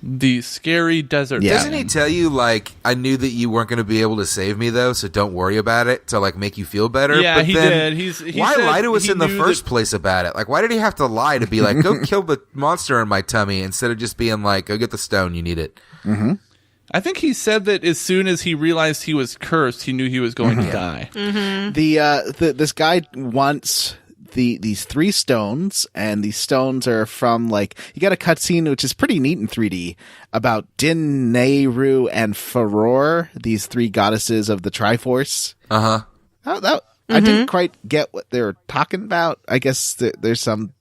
The scary desert. Yeah. Doesn't he tell you, like, I knew that you weren't going to be able to save me, though, so don't worry about it, to, like, make you feel better? Yeah, but he then, did. Why lie to us in the first place about it? Like, why did he have to lie to be like, go kill the monster in my tummy, instead of just being like, go get the stone, you need it? I think he said that as soon as he realized he was cursed, he knew he was going to die. This guy wants these 3 stones, and these stones are from, like, you got a cutscene which is pretty neat in 3D about Din, Nehru, and Faror, these 3 goddesses of the Triforce. I didn't quite get what they were talking about. I guess there's some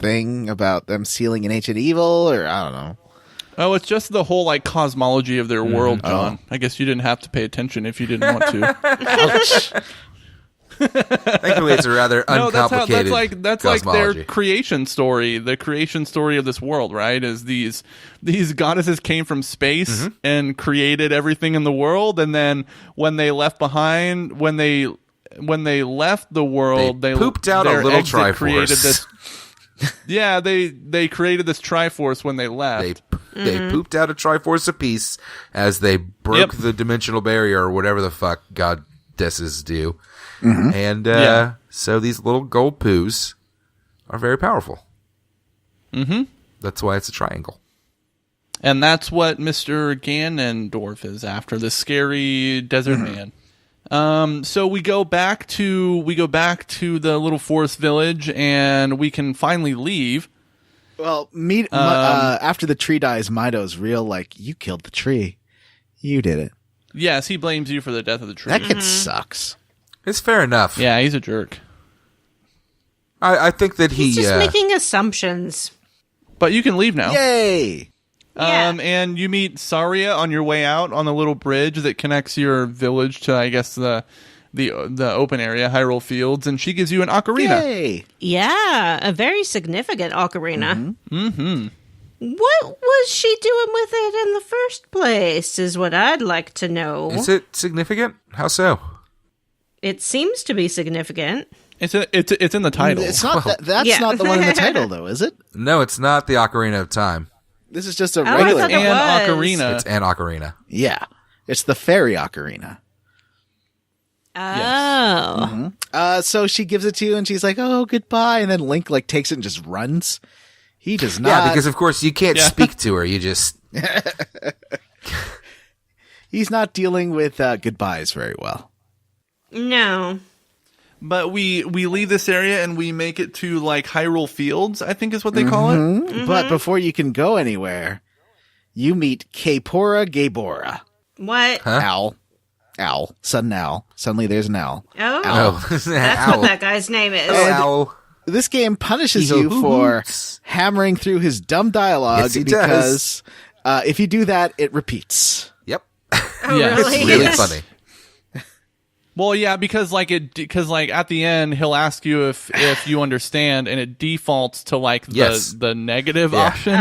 thing about them sealing an ancient evil, or I don't know. Oh, it's just the whole, like, cosmology of their world, John. I guess you didn't have to pay attention if you didn't want to. Ouch. Thankfully, it's a rather uncomplicated that's like their creation story. The creation story of this world, right? Is these goddesses came from space and created everything in the world, and then when they left behind, when they left the world, they pooped out a little Triforce. Created this. Yeah, they created this Triforce when they left. They pooped out a Triforce apiece as they broke the dimensional barrier or whatever the fuck goddesses do. And so these little gold poos are very powerful. That's why it's a triangle. And that's what Mr. Ganondorf is after, the scary desert man. So we go back to the little forest village, and we can finally leave. Well, after the tree dies, Mido's real like, you killed the tree. You did it. Yes, he blames you for the death of the tree. That kid sucks. It's fair enough. Yeah, he's a jerk. I think that He's just making assumptions. But you can leave now. Yay! And you meet Saria on your way out on the little bridge that connects your village to, I guess, the open area, Hyrule Fields, and she gives you an ocarina. Yay! Yeah, a very significant ocarina. What was she doing with it in the first place, is what I'd like to know. Is it significant? How so? It seems to be significant. It's in the title. It's not that's not the one in the title, though, is it? No, it's not the Ocarina of Time. This is just a regular ocarina. It's an ocarina. Yeah, it's the fairy ocarina. Oh. Yes. So she gives it to you, and she's like, "Oh, goodbye," and then Link like takes it and just runs. He does not. Yeah, because of course you can't speak to her. You just. He's not dealing with goodbyes very well. No. But we leave this area and we make it to like Hyrule Fields, I think is what they call it. Mm-hmm. But before you can go anywhere, you meet Kaepora Gaebora. What? Huh? Owl. Sudden owl. Suddenly there's an owl. Oh. Oh, That's owl. what that guy's name is. Oh, owl. This game punishes He you for hoots. hammering through his dumb dialogue Yes, he because if you do that, it repeats. Yep. Oh, Yeah. really? It's really funny. Well, yeah, because at the end he'll ask you if you understand, and it defaults to like the negative option.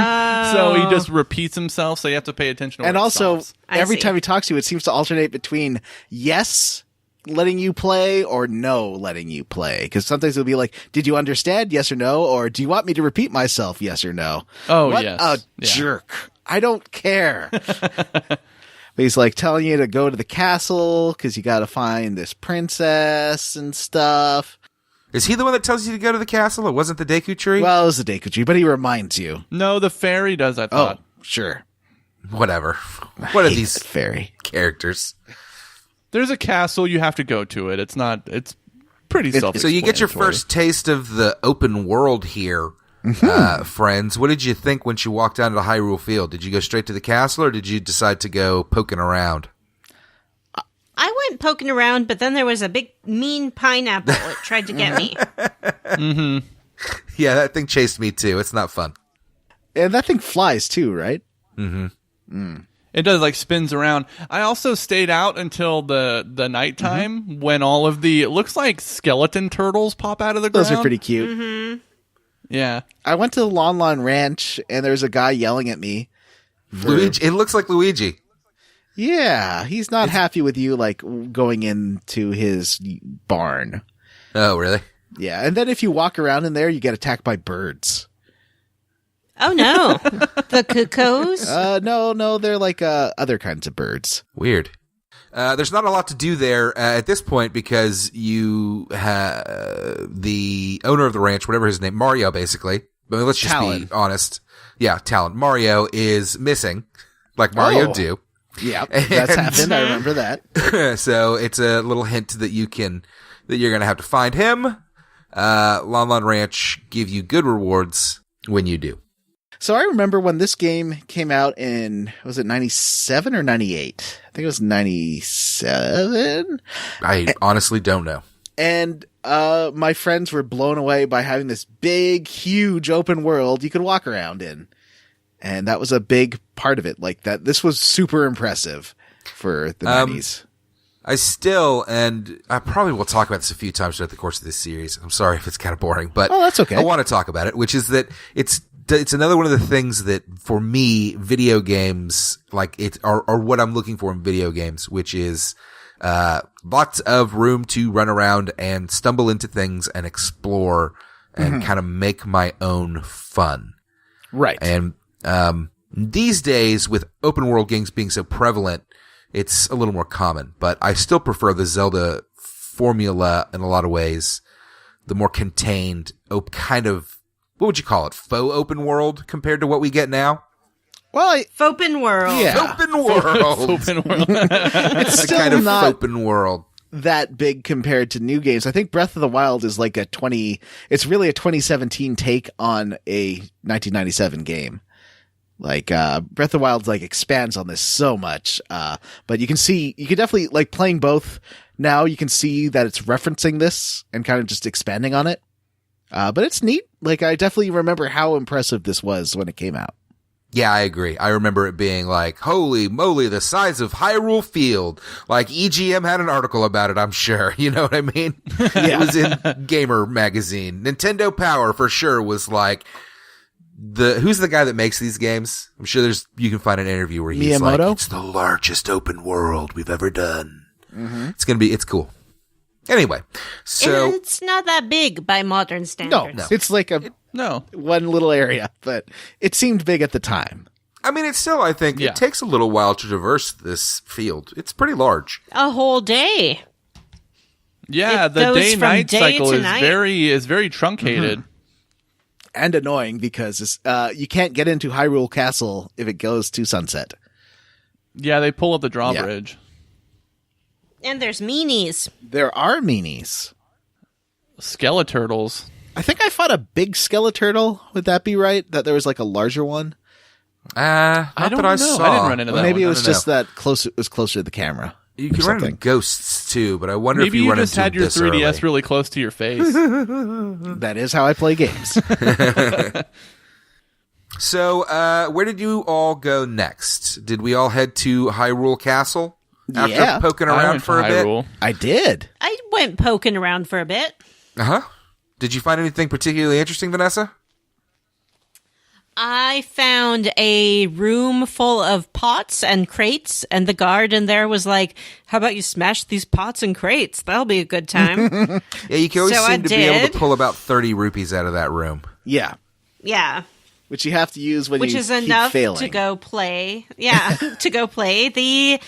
So he just repeats himself. So you have to pay attention to And where it also, stops. every I see. time he talks to you, it seems to alternate between yes, letting you play, or no, letting you play. Because sometimes it'll be like, did you understand? Yes or no? Or do you want me to repeat myself? Yes or no? Oh, what yes. a Yeah. jerk. I don't care. But he's like telling you to go to the castle because you got to find this princess and stuff. Is he the one that tells you to go to the castle? It wasn't the Deku tree? Well, it was the Deku tree, but he reminds you. No, the fairy does. I thought. Oh, sure. Whatever. What are Hate these that fairy? characters? There's a castle. You have to go to it. It's not. It's pretty self. So you get your first taste of the open world here, friends. What did you think when you walked down to the Hyrule Field? Did you go straight to the castle, or did you decide to go poking around? I went poking around, but then there was a big, mean pineapple. It tried to get me. Yeah, that thing chased me too. It's not fun. And that thing flies too, right? It does, like, spins around. I also stayed out until the nighttime when all of the, it looks like skeleton turtles pop out of the ground. Those are pretty cute. Yeah. I went to the Lon Lon Ranch, and there's a guy yelling at me. Luigi. It looks like Luigi. Yeah, he's not happy with you, like, going into his barn. Oh, really? Yeah, and then if you walk around in there, you get attacked by birds. Oh, no. The cuckoos? No, they're like other kinds of birds. Weird. There's not a lot to do there at this point because you have the owner of the ranch, whatever his name, Mario, basically. But let's just Talon. be honest. Yeah, Talon. Mario is missing, like Mario do. Yeah, that's happened. I remember that. So it's a little hint that you're going to have to find him. Lon Lon Ranch give you good rewards when you do. So I remember when this game came out in, was it 97 or 98? I think it was 97. I honestly don't know. And my friends were blown away by having this big, huge open world you could walk around in. And that was a big part of it. Like that, this was super impressive for the 90s. And I probably will talk about this a few times throughout the course of this series. I'm sorry if it's kind of boring, but Oh, that's okay. I want to talk about it, which is that it's another one of the things that for me, video games, like are what I'm looking for in video games, which is, lots of room to run around and stumble into things and explore and kind of make my own fun. Right. And, these days with open world games being so prevalent, it's a little more common, but I still prefer the Zelda formula in a lot of ways. The more contained, kind of, what would you call it? Faux open world compared to what we get now? Well, Open world. yeah. Open world. Open world. It's A still kind of not open world. that big compared to new games. I think Breath of the Wild is like it's really a 2017 take on a 1997 game. Like, Breath of the Wild like expands on this so much. But you can definitely like playing both now, you can see that it's referencing this and kind of just expanding on it. But it's neat. Like, I definitely remember how impressive this was when it came out. Yeah, I agree. I remember it being like, holy moly, the size of Hyrule Field. Like, EGM had an article about it, I'm sure. You know what I mean? It was in Gamer Magazine. Nintendo Power, for sure, was like, who's the guy that makes these games? I'm sure you can find an interview where he's Miyamoto? like, it's the largest open world we've ever done. It's cool. Anyway, so. It's not that big by modern No, standards. it's like No. one little area, but it seemed big at the time. I mean, it's still, I think, it takes a little while to traverse this field. It's pretty large. A whole day. Yeah, It the goes from day-night day cycle to is night. very truncated. And annoying because you can't get into Hyrule Castle if it goes to sunset. Yeah, they pull up the Yeah. drawbridge. And there's meanies. There are meanies. Skeleturtles. I think I fought a big skeleturtle. Would that be right? That there was like a larger one? Not I don't that I know. saw. I didn't run into Or that maybe one. it was just that close. It was closer to the camera. You can run into ghosts too, but I wonder Maybe if you run just into had your this 3DS early. really close to your face. That is how I play games. So, where did you all go next? Did we all head to Hyrule Castle after Yeah. poking I around went for to a bit? Hyrule. I did. I went poking around for a bit. Uh-huh. Did you find anything particularly interesting, Vanessa? I found a room full of pots and crates, and the guard in there was like, how about you smash these pots and crates? That'll be a good time. Yeah, you can always So I seem to be able did. to pull about 30 rupees out of that room. Yeah. Yeah. Which you have to use when Which you is keep enough failing. to go play. Yeah, to go play the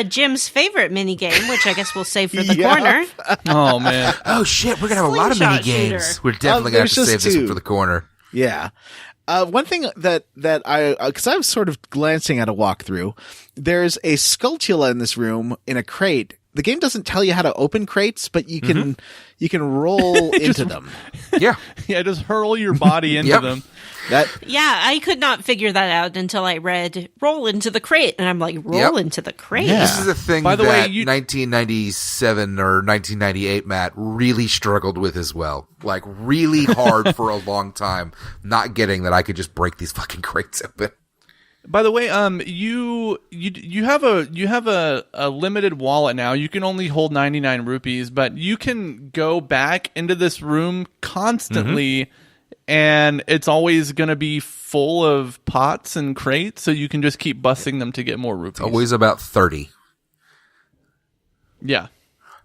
Jim's favorite mini game, which I guess we'll save for the Yeah. corner. Oh, man. Oh, shit, we're going to have a lot of mini Slingshot games. shooter. We're definitely going there's to have to save just this one two. for the corner. Yeah. One thing that I, because I was sort of glancing at a walkthrough, there's a Skulltula in this room in a crate. The game doesn't tell you how to open crates, but you can roll into them. Yeah. Yeah, just hurl your body into Yep. them. That Yeah, I could not figure that out until I read roll into the crate. And I'm like, roll Yep. into the crate? Yeah. This is a thing By the that way, you- 1997 or 1998 Matt really struggled with as well. Like, really hard for a long time, not getting that I could just break these fucking crates open. By the way, you have a limited wallet now. You can only hold 99 rupees, but you can go back into this room constantly, and it's always going to be full of pots and crates, so you can just keep busting them to get more rupees. Always about 30. Yeah.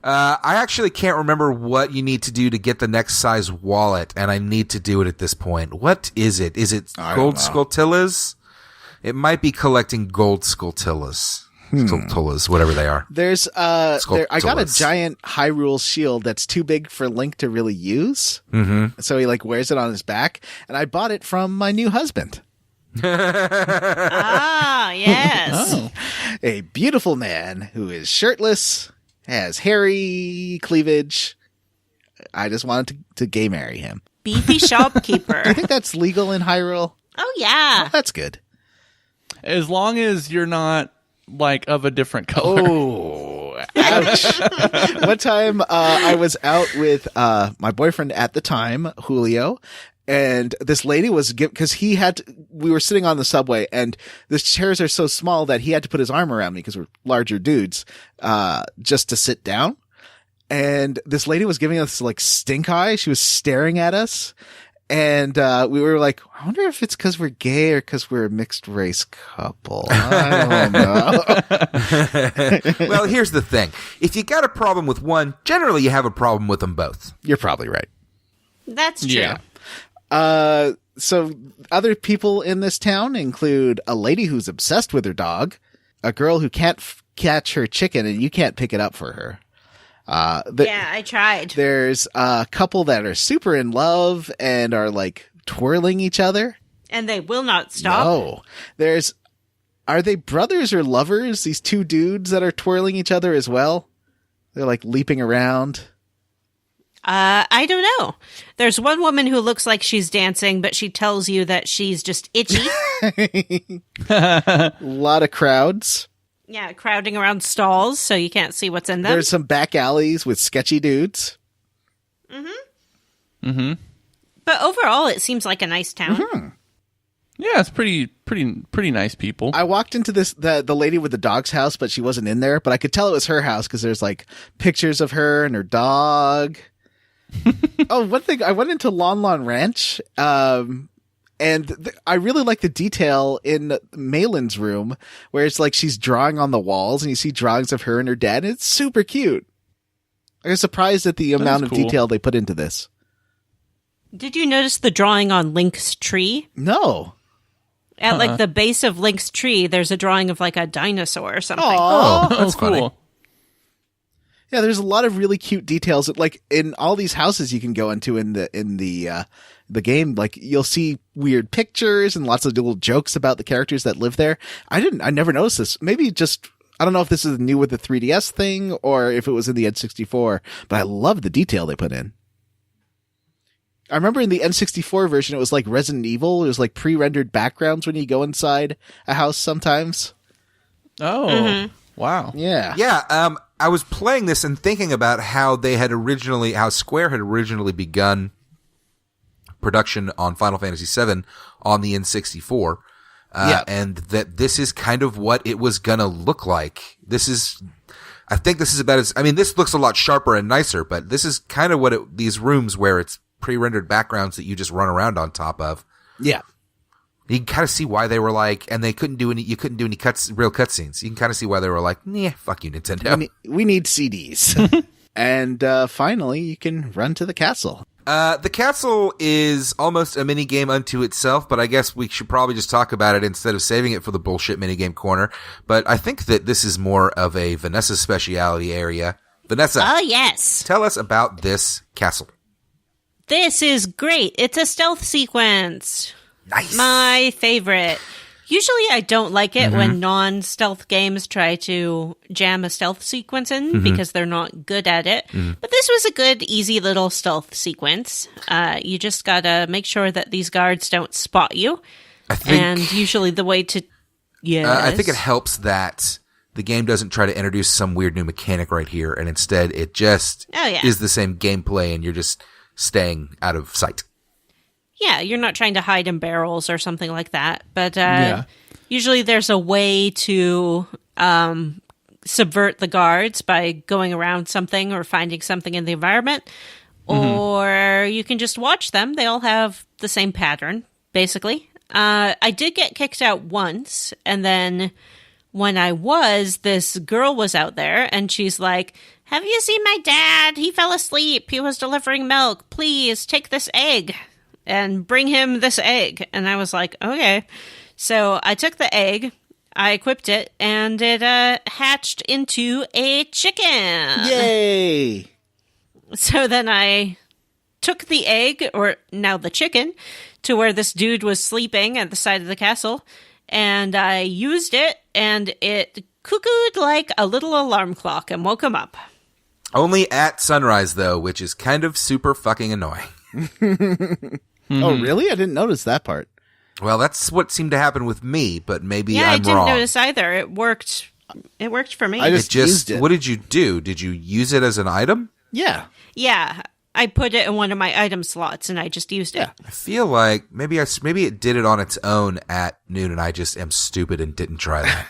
I actually can't remember what you need to do to get the next size wallet, and I need to do it at this point. What is it? Is it I gold don't know. Skulltulas? It might be collecting gold Skulltulas. Skulltulas, whatever they are. there's I got a Skulltulas. giant Hyrule shield that's too big for Link to really use. Mm-hmm. So he like wears it on his back, and I bought it from my new husband, Ah, yes. Oh. a beautiful man who is shirtless, has hairy cleavage. I just wanted to gay marry him. Beefy shopkeeper. I think that's legal in Hyrule. Oh, yeah. That's good. As long as you're not, like, of a different color. Oh, ouch. One time I was out with my boyfriend at the time, Julio, and this lady was because we were sitting on the subway, and the chairs are so small that he had to put his arm around me because we're larger dudes, just to sit down. And this lady was giving us like stink eye. She was staring at us. And we were like, I wonder if it's because we're gay or because we're a mixed race couple. I don't know. Well, here's the thing. If you got a problem with one, generally you have a problem with them both. You're probably right. That's true. Yeah. So other people in this town include a lady who's obsessed with her dog, a girl who can't catch her chicken and you can't pick it up for her. Yeah, I tried. There's a couple that are super in love and are like twirling each other. And they will not stop. No. Are they brothers or lovers? These two dudes that are twirling each other as well. They're like leaping around. I don't know. There's one woman who looks like she's dancing, but she tells you that she's just itchy. A lot of crowds. Yeah, crowding around stalls so you can't see what's in them. There's some back alleys with sketchy dudes. But overall, it seems like a nice town. Yeah, it's pretty nice people. I walked into the lady with the dog's house, but she wasn't in there. But I could tell it was her house because there's like pictures of her and her dog. Oh, one thing, I went into Lon Lon Ranch, and I really like the detail in Malin's room where it's like she's drawing on the walls and you see drawings of her and her dad. And it's super cute. I was surprised at the amount of cool. detail they put into this. Did you notice the drawing on Link's tree? No. At like the base of Link's tree, there's a drawing of like a dinosaur or something. Aw. That's funny. cool. Yeah, there's a lot of really cute details. Like in all these houses you can go into in the game, like you'll see weird pictures and lots of little jokes about the characters that live there. I never noticed this. Maybe just I don't know if this is new with the 3DS thing or if it was in the N64, but I love the detail they put in. I remember in the N64 version, it was like Resident Evil. It was like pre-rendered backgrounds when you go inside a house sometimes. Oh, wow. Yeah. Yeah, I was playing this and thinking about how Square had originally begun production on Final Fantasy VII on the N64. And that this is kind of what it was gonna look like. I think this is about as, I mean, this looks a lot sharper and nicer, but this is kind of what these rooms where it's pre-rendered backgrounds that you just run around on top of. Yeah. You can kind of see why they were like, and you couldn't do any real cutscenes. You can kind of see why they were like, nah, fuck you, Nintendo. We need CDs. And finally, you can run to the castle. The castle is almost a mini game unto itself, but I guess we should probably just talk about it instead of saving it for the bullshit minigame corner. But I think that this is more of a Vanessa speciality area. Vanessa. Oh, yes. Tell us about this castle. This is great. It's a stealth sequence. Nice. My favorite. Usually I don't like it when non-stealth games try to jam a stealth sequence in because they're not good at it. But this was a good, easy little stealth sequence. You just gotta make sure that these guards don't spot you. And usually the way to... Yes. I think it helps that the game doesn't try to introduce some weird new mechanic right here, and instead it just is the same gameplay, and you're just staying out of sight. Yeah, you're not trying to hide in barrels or something like that. But usually there's a way to subvert the guards by going around something or finding something in the environment. Or you can just watch them. They all have the same pattern, basically. I did get kicked out once, and then when this girl was out there, and she's like, "Have you seen my dad? He fell asleep. He was delivering milk. Please take this egg and bring him this egg." And I was like, okay. So I took the egg, I equipped it, and it hatched into a chicken. Yay! So then I took the egg, or now the chicken, to where this dude was sleeping at the side of the castle, and I used it, and it cuckooed like a little alarm clock and woke him up. Only at sunrise, though, which is kind of super fucking annoying. Oh, really? I didn't notice that part. Well, that's what seemed to happen with me, but maybe I'm wrong. Yeah, I didn't notice either. It worked for me. I just used it. What did you do? Did you use it as an item? Yeah. Yeah, I put it in one of my item slots, and I just used it. I feel like maybe it did it on its own at noon, and I just am stupid and didn't try that.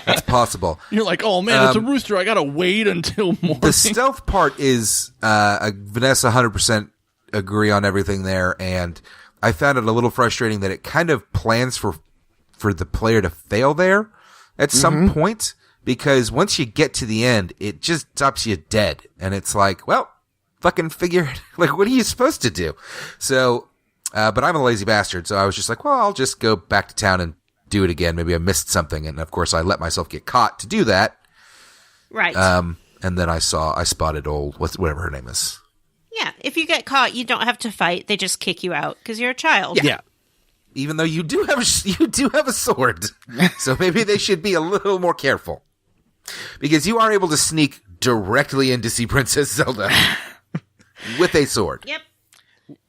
That's possible. You're like, oh man, it's a rooster. I gotta wait until morning. The stealth part is Vanessa 100% agree on everything there, and I found it a little frustrating that it kind of plans for the player to fail there at some point, because once you get to the end, it just stops you dead, and it's like, well, fucking figure, like, what are you supposed to do? So, but I'm a lazy bastard, so I was just like, well, I'll just go back to town and do it again. Maybe I missed something, and of course I let myself get caught to do that. Right. And then I spotted whatever her name is. Yeah, if you get caught, you don't have to fight. They just kick you out because you're a child. Yeah. Even though you do have a sword, so maybe they should be a little more careful, because you are able to sneak directly in to see Princess Zelda with a sword. Yep.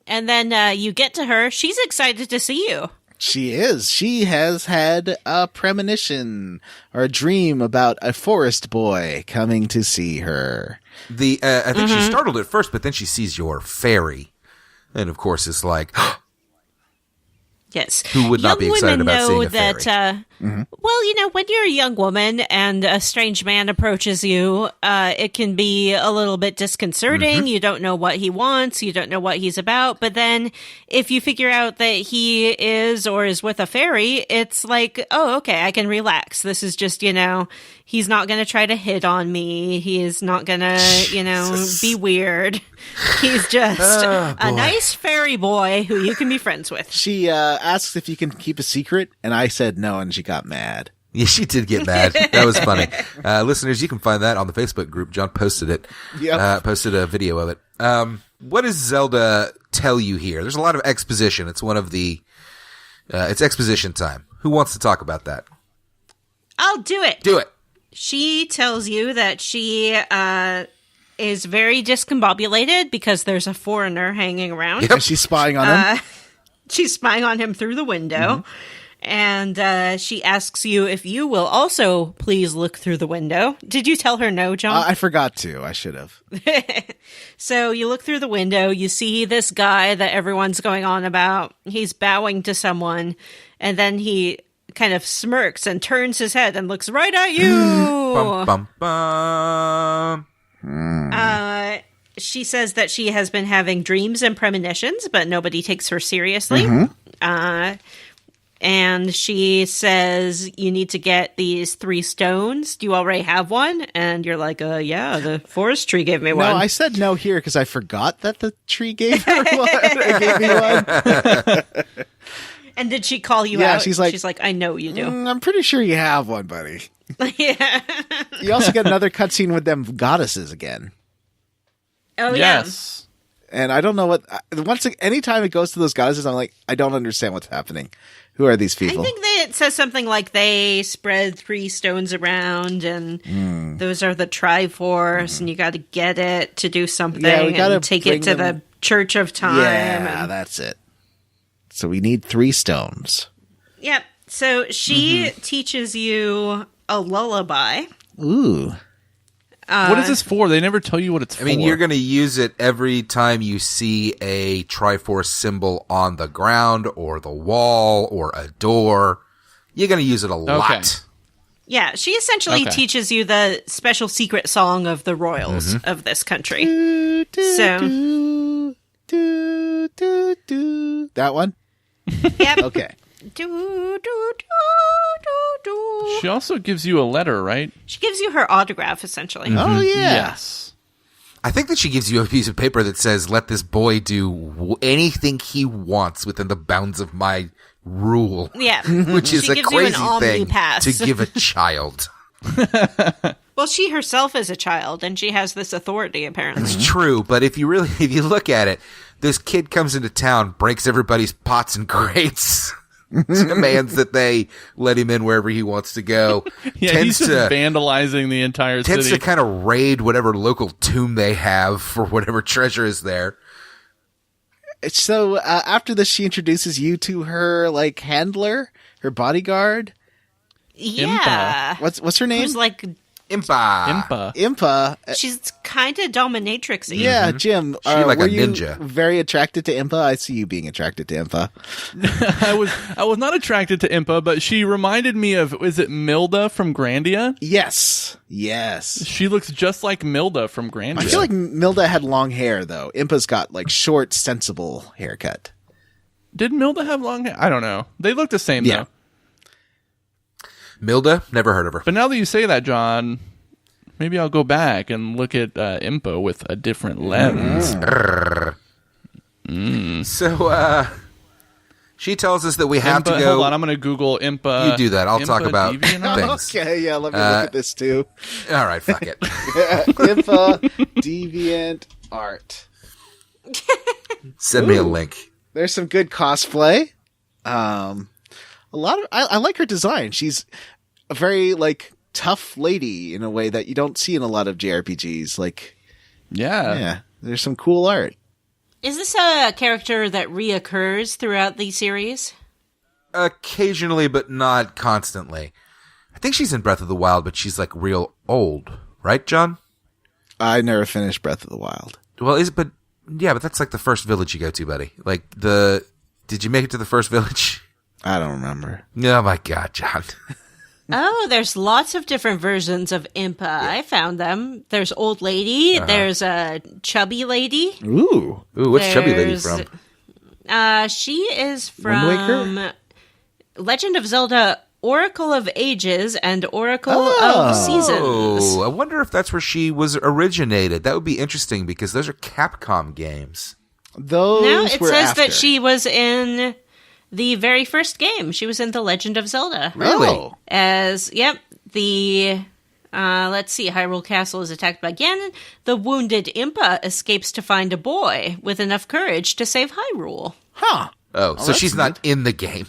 And then you get to her. She's excited to see you. She is. She has had a premonition or a dream about a forest boy coming to see her. I think she's startled at first, but then she sees your fairy, and of course it's like, yes. Who would not be excited about seeing a fairy? Well, when you're a young woman and a strange man approaches you, it can be a little bit disconcerting. You don't know what he wants. You don't know what he's about. But then if you figure out that he is or is with a fairy, it's like, oh, okay, I can relax. This is just, he's not going to try to hit on me. He is not going to, be weird. He's just a nice fairy boy who you can be friends with. She asks if you can keep a secret, and I said no, and she got mad. Yeah, she did get mad. That was funny. Listeners, you can find that on the Facebook group. John posted it. Yep. Posted a video of it. What does Zelda tell you here? There's a lot of exposition. It's one of the... it's exposition time. Who wants to talk about that? I'll do it. Do it. She tells you that she is very discombobulated because there's a foreigner hanging around. And she's spying on him. She's spying on him through the window. And she asks you if you will also please look through the window. Did you tell her no, John? I forgot to. I should have. So you look through the window. You see this guy that everyone's going on about. He's bowing to someone. And then he kind of smirks and turns his head and looks right at you. Bum, bum, bum. She says that she has been having dreams and premonitions, but nobody takes her seriously. And she says you need to get these 3 stones. Do you already have one? And you're like, yeah, the forest tree gave me one. No, I said no here because I forgot that the tree gave her one. Gave me one. And did she call you Yeah, out? she's like, I know you do. I'm pretty sure you have one, buddy. Yeah. You also get another cutscene with them goddesses again. Oh, Yes. And I don't know what. Anytime it goes to those goddesses, I'm like, I don't understand what's happening. Who are these yeah. people? I think that it says something like they spread 3 stones around, and those are the Triforce, and you got to get it to do something, Yeah, we gotta and take it to bring the Church of Time. Yeah, and- that's it. So we need 3 stones. Yep. So she teaches you a lullaby. Ooh. What is this for? They never tell you what it's for. I mean, you're going to use it every time you see a Triforce symbol on the ground or the wall or a door. You're going to use it a lot. Yeah, she essentially teaches you the special secret song of the royals of this country. That one? Yep. Okay. Do, do, do, do, do. She also gives you a letter, right? She gives you her autograph, essentially. Oh, yeah. Yes. I think that she gives you a piece of paper that says, let this boy do anything he wants within the bounds of my rule. Yeah. Which is She a gives you an crazy thing omnipass. to give a child. Well, she herself is a child, and she has this authority, apparently. It's true, but if you look at it, this kid comes into town, breaks everybody's pots and grates, demands that they let him in wherever he wants to go. Yeah, he's just vandalizing the entire tends city. to kind of raid whatever local tomb they have for whatever treasure is there. So after this, she introduces you to her handler, her bodyguard. Yeah. What's her name? Who's like, Impa. Impa. she's kind of dominatrix-y. Yeah, Jim. She like were a you ninja. very attracted to Impa? I see you being attracted to Impa. I was not attracted to Impa, but she reminded me of, is it Milda from Grandia? Yes. She looks just like Milda from Grandia. I feel like Milda had long hair, though. Impa's got short, sensible haircut. Did Milda have long hair? I don't know. They look the same, Yeah. though. Milda? Never heard of her. But now that you say that, John, maybe I'll go back and look at Impa with a different lens. So, she tells us that we have to go. Hold on, I'm going to Google Impa. You do that. I'll Impa talk about DeviantArt? things. Okay, yeah, let me look at this, too. All right, fuck it. Impa Deviant Art. Send me a link. There's some good cosplay. A lot of I like her design. She's a very tough lady in a way that you don't see in a lot of JRPGs. Yeah. There's some cool art. Is this a character that reoccurs throughout the series? Occasionally, but not constantly. I think she's in Breath of the Wild, but she's real old, right, John? I never finished Breath of the Wild. Well, but that's the first village you go to, buddy. Did you make it to the first village? I don't remember. Oh my god, John. Oh, there's lots of different versions of Impa. I found them. There's Old Lady. There's a Chubby Lady. Ooh, what's Chubby Lady from? She is Wind from Legend of Zelda, Oracle of Ages and Oracle of Seasons. Oh, I wonder if that's where she was originated. That would be interesting because those are Capcom games. those No, it were says after. that she was in the very first game. She was in The Legend of Zelda. Really? Oh. Let's see, Hyrule Castle is attacked by Ganon. The wounded Impa escapes to find a boy with enough courage to save Hyrule. Huh. Oh, so that's she's not in the game.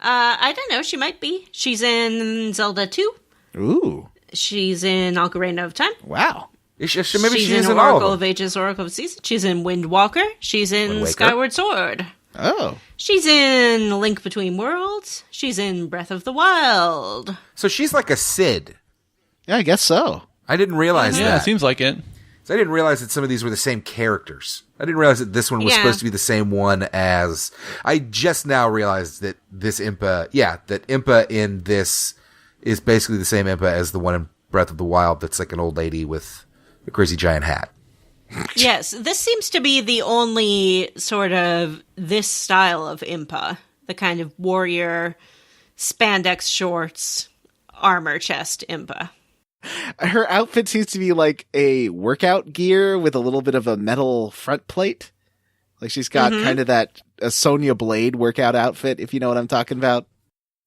I don't know. She might be. She's in Zelda 2. Ooh. She's in Ocarina of Time. Wow. Maybe She's she in is in all Oracle of of them. Ages, Oracle of Seasons. She's in Wind Walker. She's in Wind Waker. Skyward Sword. Oh. She's in Link Between Worlds. She's in Breath of the Wild. So she's like a Sid. Yeah, I guess so. I didn't realize Yeah, that. it seems like it. So I didn't realize that some of these were the same characters. I didn't realize that this one was Yeah. supposed to be the same one as... I just now realized that this Impa... Yeah, that Impa in this is basically the same Impa as the one in Breath of the Wild that's like an old lady with a crazy giant hat. Yes, this seems to be the only sort of this style of Impa. The kind of warrior, spandex shorts, armor chest Impa. Her outfit seems to be like a workout gear with a little bit of a metal front plate. Like she's got kind of that Sonya Blade workout outfit, if you know what I'm talking about.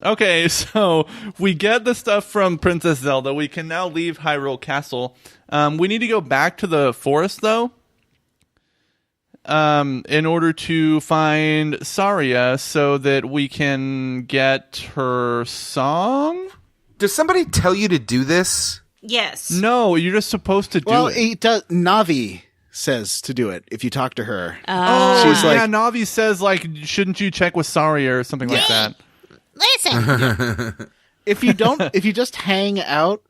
Okay, so we get the stuff from Princess Zelda. We can now leave Hyrule Castle. We need to go back to the forest, though, in order to find Saria so that we can get her song? Does somebody tell you to do this? Yes. No, you're just supposed to do Well, it. it does. Navi says to do it if you talk to her. Oh, She's like- yeah, Navi says, like, shouldn't you check with Saria or something like that? Listen, If you don't, if you just hang out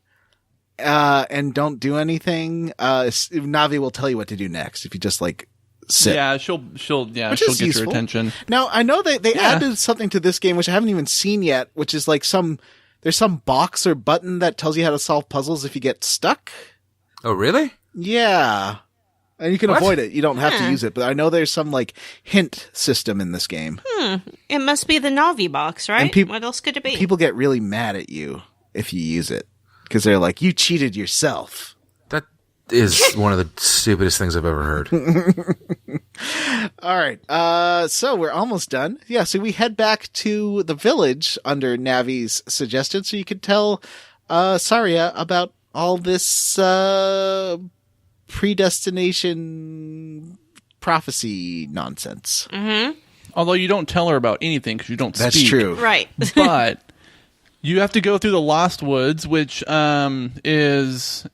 and don't do anything, Navi will tell you what to do next. If you just like sit. Yeah, she'll get is your useful. attention. Now I know they Yeah. added something to this game which I haven't even seen yet, which is like there's some box or button that tells you how to solve puzzles if you get stuck. Oh, really? Yeah. And you can What? avoid it. You don't have to Huh. use it, but I know there's some like hint system in this game. It must be the Navi box, right? And peop- What else could it be? People get really mad at you if you use it because they're like, you cheated yourself. That is one of the stupidest things I've ever heard. All right. So we're almost done. Yeah. So we head back to the village under Navi's suggestion so you could tell Saria about all this predestination prophecy nonsense. Although you don't tell her about anything because you don't That's speak. true. Right. But you have to go through the Lost Woods, which is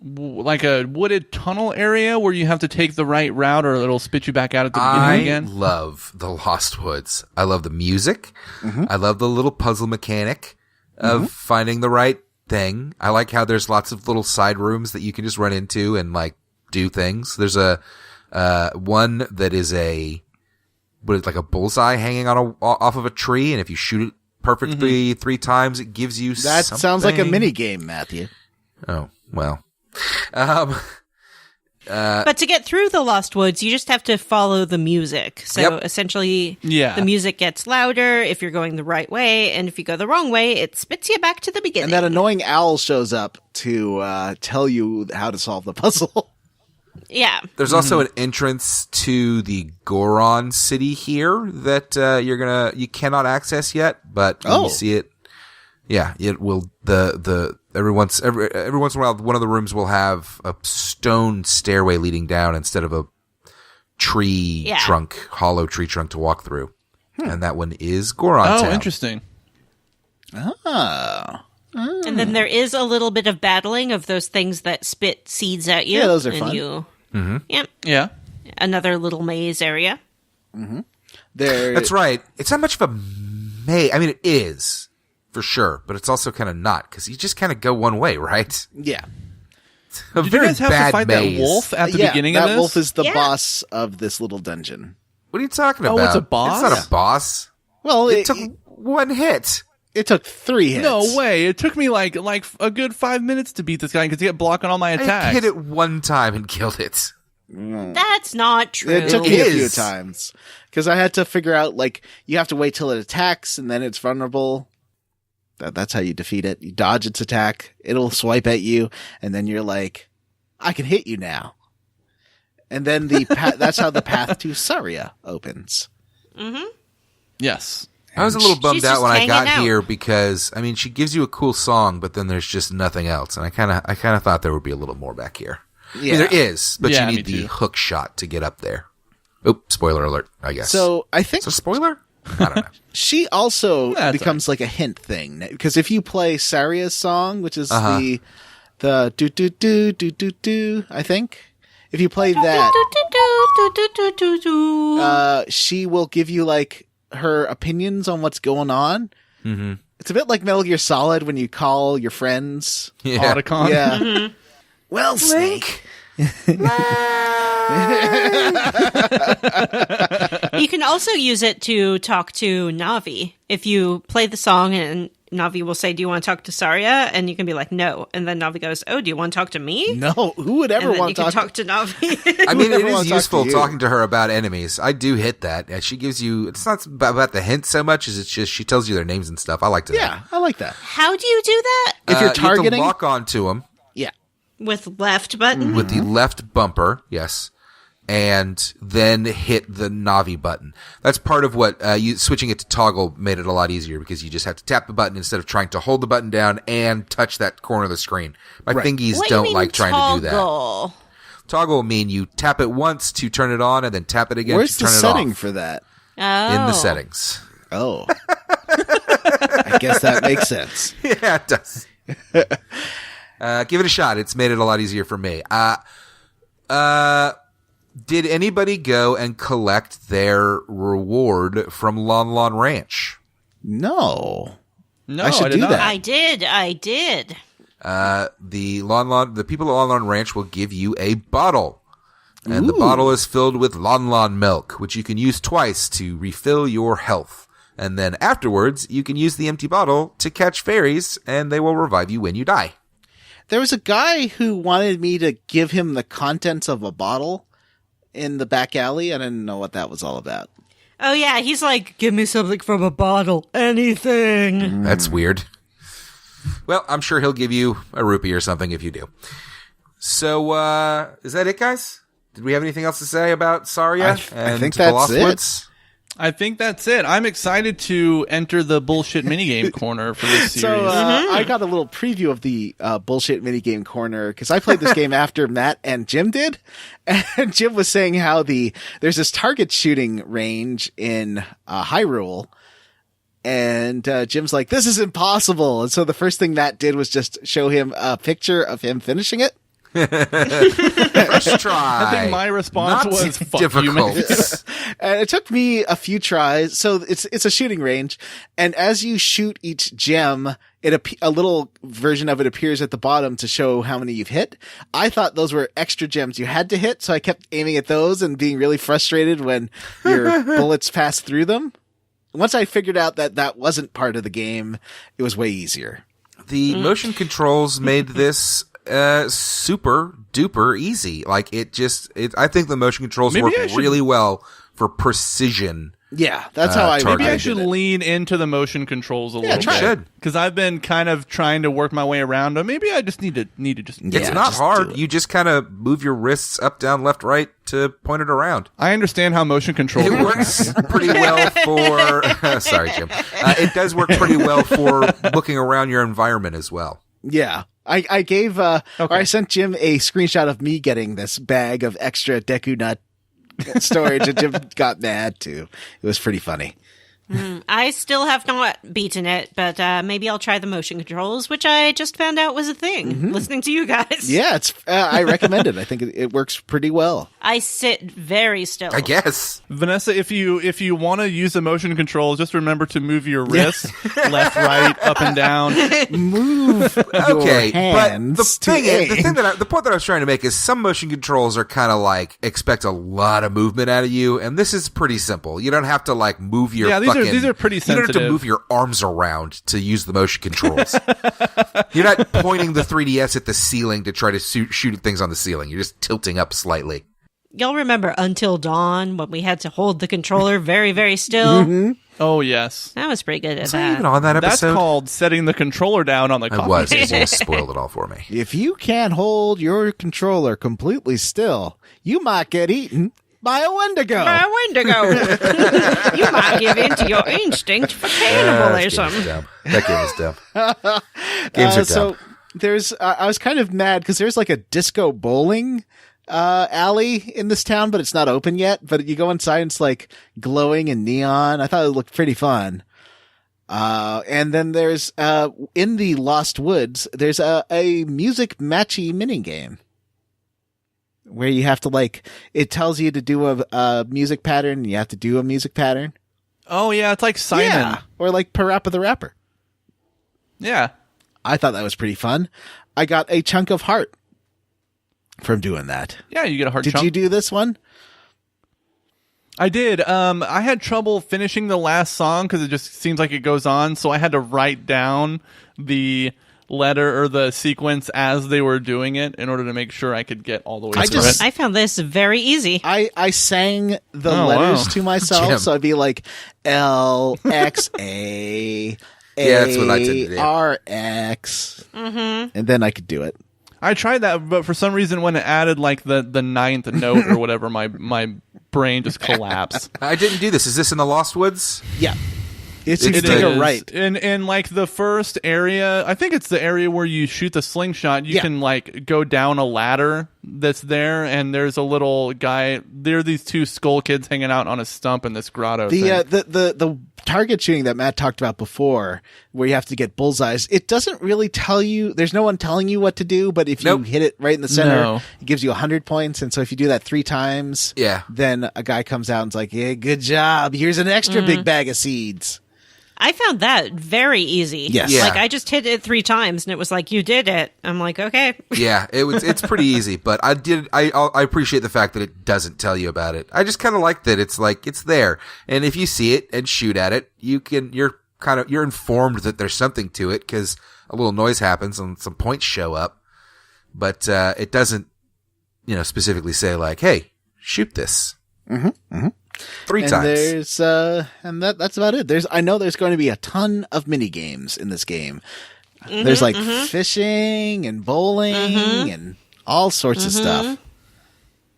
like a wooded tunnel area where you have to take the right route or it'll spit you back out at the beginning I again. love the Lost Woods. I love the music. I love the little puzzle mechanic of finding the right thing. I like how there's lots of little side rooms that you can just run into and like do things. There's a one that is like a bullseye hanging on off of a tree, and if you shoot it perfectly 3 times, it gives you That something. sounds like a mini game, Matthew. Oh, well. But to get through the Lost Woods, you just have to follow the music. So Yep. essentially, Yeah. the music gets louder if you're going the right way, and if you go the wrong way, it spits you back to the beginning. And that annoying owl shows up to tell you how to solve the puzzle. Yeah. There's also an entrance to the Goron city here that you cannot access yet, but when you see it, yeah, it will. Every once in a while, one of the rooms will have a stone stairway leading down instead of a hollow tree trunk to walk through, and that one is Goron Oh, Town. interesting. And then there is a little bit of battling of those things that spit seeds at you. Yeah, those are and fun. Yep. Yeah. Another little maze area. That's right. It's not much of a maze. I mean, it is for sure, but it's also kind of not because you just kind of go one way, right? Yeah. A Did very you guys have bad to fight maze. that wolf at the Yeah, beginning that of this? wolf is the Yeah. boss of this little dungeon. What are you talking Oh, about? it's a boss? It's not a boss. Well, It took one hit. it took 3 hits. No way! It took me like a good 5 minutes to beat this guy because he kept blocking all my I attacks. hit it one time and killed it. That's not true. It took me a It few is. times because I had to figure out like you have to wait till it attacks and then it's vulnerable. That's how you defeat it. You dodge its attack, it'll swipe at you, and then you're like, I can hit you now. And then that's how the path to Saria opens. Yes. I was a little bummed She's out just when I hanging got out. here because I mean she gives you a cool song, but then there's just nothing else, and I kind of thought there would be a little more back here. I mean, there is, but Yeah, you me need the too. hook shot to get up there. Oop! Spoiler alert. I guess. So I think So spoiler? I don't know. She also That's becomes like a hint thing, because if you play Saria's song, which is the do do do do do do, I think. If you play that, she will give you like her opinions on what's going on. Mm-hmm. It's a bit like Metal Gear Solid when you call your friends. Yeah. Otacon. Yeah. Mm-hmm. Well, Snake. You can also use it to talk to Navi. If you play the song and Navi will say, "Do you want to talk to Saria?" And you can be like, "No." And then Navi goes, "Oh, do you want to talk to me?" No, who would ever And then want you to can talk talk to Navi. I mean, it Whoever is wants to talk useful to you. talking to her about enemies. I do hit that. And she gives you, it's not about the hint so much as it's just she tells you their names and stuff. I like to. Yeah, I like that. How do you do that? If you're You have targeting, to lock onto them yeah. With left button? with the left bumper, yes, and then hit the Navi button. That's part of what you switching it to toggle made it a lot easier, because you just have to tap the button instead of trying to hold the button down and touch that corner of the screen. My fingies What do you don't mean like trying to do that. toggle? Toggle will mean you tap it once to turn it on, and then tap it again Where's to the turn it setting off. for that? Oh. In the settings. Oh. I guess that makes sense. Yeah, it does. Give it a shot. It's made it a lot easier for me. Did anybody go and collect their reward from Lon Lon Ranch? No. No, I should did do not. that. I did. The people at Lon Lon Ranch will give you a bottle. And the Ooh. bottle is filled with Lon Lon milk, which you can use twice to refill your health. And then afterwards, you can use the empty bottle to catch fairies, and they will revive you when you die. There was a guy who wanted me to give him the contents of a bottle in the back alley. I didn't know what that was all about. Oh, yeah, he's like, give me something from a bottle. Anything. That's weird. Well, I'm sure he'll give you a rupee or something if you do. So, is that it, guys? Did we have anything else to say about Saria I and think the that's Lost it. Woods? I think that's it. I'm excited to enter the bullshit minigame corner for this series. So I got a little preview of the bullshit minigame corner, because I played this game after Matt and Jim did. And Jim was saying how there's this target shooting range in Hyrule. And Jim's like, this is impossible. And so the first thing Matt did was just show him a picture of him finishing it. First try. I think my response Not was, fuck difficult. you, man. And it took me a few tries. So it's a shooting range. And as you shoot each gem, a little version of it appears at the bottom to show how many you've hit. I thought those were extra gems you had to hit. So I kept aiming at those and being really frustrated when your bullets passed through them. Once I figured out that that wasn't part of the game, it was way easier. The motion controls made this super duper easy. Like I think the motion controls Maybe work I should- really well for precision. Yeah, that's how I target. Maybe I did should it. lean into the motion controls a little try bit. it. Should. Because I've been kind of trying to work my way around them. Maybe I just need to just. It's Yeah, not just do hard. it. You just kind of move your wrists up, down, left, right to point it around. I understand how motion controls It work. works pretty well for. Sorry, Jim. It does work pretty well for looking around your environment as well. Yeah. I gave, or I sent Jim a screenshot of me getting this bag of extra Deku Nut storage, and Jim got mad too. It was pretty funny. I still have not beaten it, but maybe I'll try the motion controls, which I just found out was a thing, listening to you guys. Yeah, it's. I recommend it. I think it works pretty well. I sit very still. I guess. Vanessa, if you want to use the motion controls, just remember to move your wrists left, right, up and down. Move Okay, your hands but to aim. the point that I was trying to make is some motion controls are kind of like expect a lot of movement out of you, and this is pretty simple. You don't have to like move your these are pretty You don't have to sensitive. move your arms around to use the motion controls. You're not pointing the 3DS at the ceiling to try to shoot things on the ceiling. You're just tilting up slightly. Y'all remember Until Dawn, when we had to hold the controller very, very still? Oh yes, That was pretty good at Was I even that. on that that's episode? called setting the controller down on the I coffee was. table. You just spoiled it all for me. If you can't hold your controller completely still, you might get eaten by a Wendigo. Wendigo! You might give in to your instinct for cannibalism. That game is dumb. Games are dumb. So there's, I was kind of mad because there's like a disco bowling alley in this town, but it's not open yet. But you go inside and it's like glowing and neon. I thought it looked pretty fun. And then there's, in the Lost Woods, there's a music matchy mini game where you have to it tells you to do a music pattern and you have to do a music pattern. Oh yeah, it's like Simon. Yeah. Or like Parappa the Rapper. Yeah. I thought that was pretty fun. I got a chunk of heart from doing that. Yeah, you get a heart Did chunk. you do this one? I did. I had trouble finishing the last song because it just seems like it goes on, so I had to write down the letter or the sequence as they were doing it in order to make sure I could get all the way through it. I found this very easy. I sang the letters to myself, Jim. so I'd be like L X A Yeah, that's what I tend to do. R X, and then I could do it. I tried that, but for some reason when it added like the ninth note or whatever, my brain just collapsed. I didn't do this. Is this in the Lost Woods? Yeah, it's It you take is. a right. In like the first area, I think it's the area where you shoot the slingshot. You can like go down a ladder that's there, and there's a little guy. There are these two skull kids hanging out on a stump in this grotto. The target shooting that Matt talked about before, where you have to get bullseyes, it doesn't really tell you. There's no one telling you what to do, but if you hit it right in the center, it gives you 100 points. And so if you do that 3 times, then a guy comes out and's like, "Hey, good job. Here's an extra big bag of seeds." I found that very easy. Yes. Yeah. Like, I just hit it 3 times, and it was like, you did it. I'm like, okay. Yeah, it's pretty easy, but I appreciate the fact that it doesn't tell you about it. I just kind of like that it's like it's there, and if you see it and shoot at it, you're informed that there's something to it because a little noise happens and some points show up, but it doesn't specifically say like, hey, shoot this. 3 times. There's that's about it. I know there's going to be a ton of mini games in this game. There's like fishing and bowling and all sorts of stuff.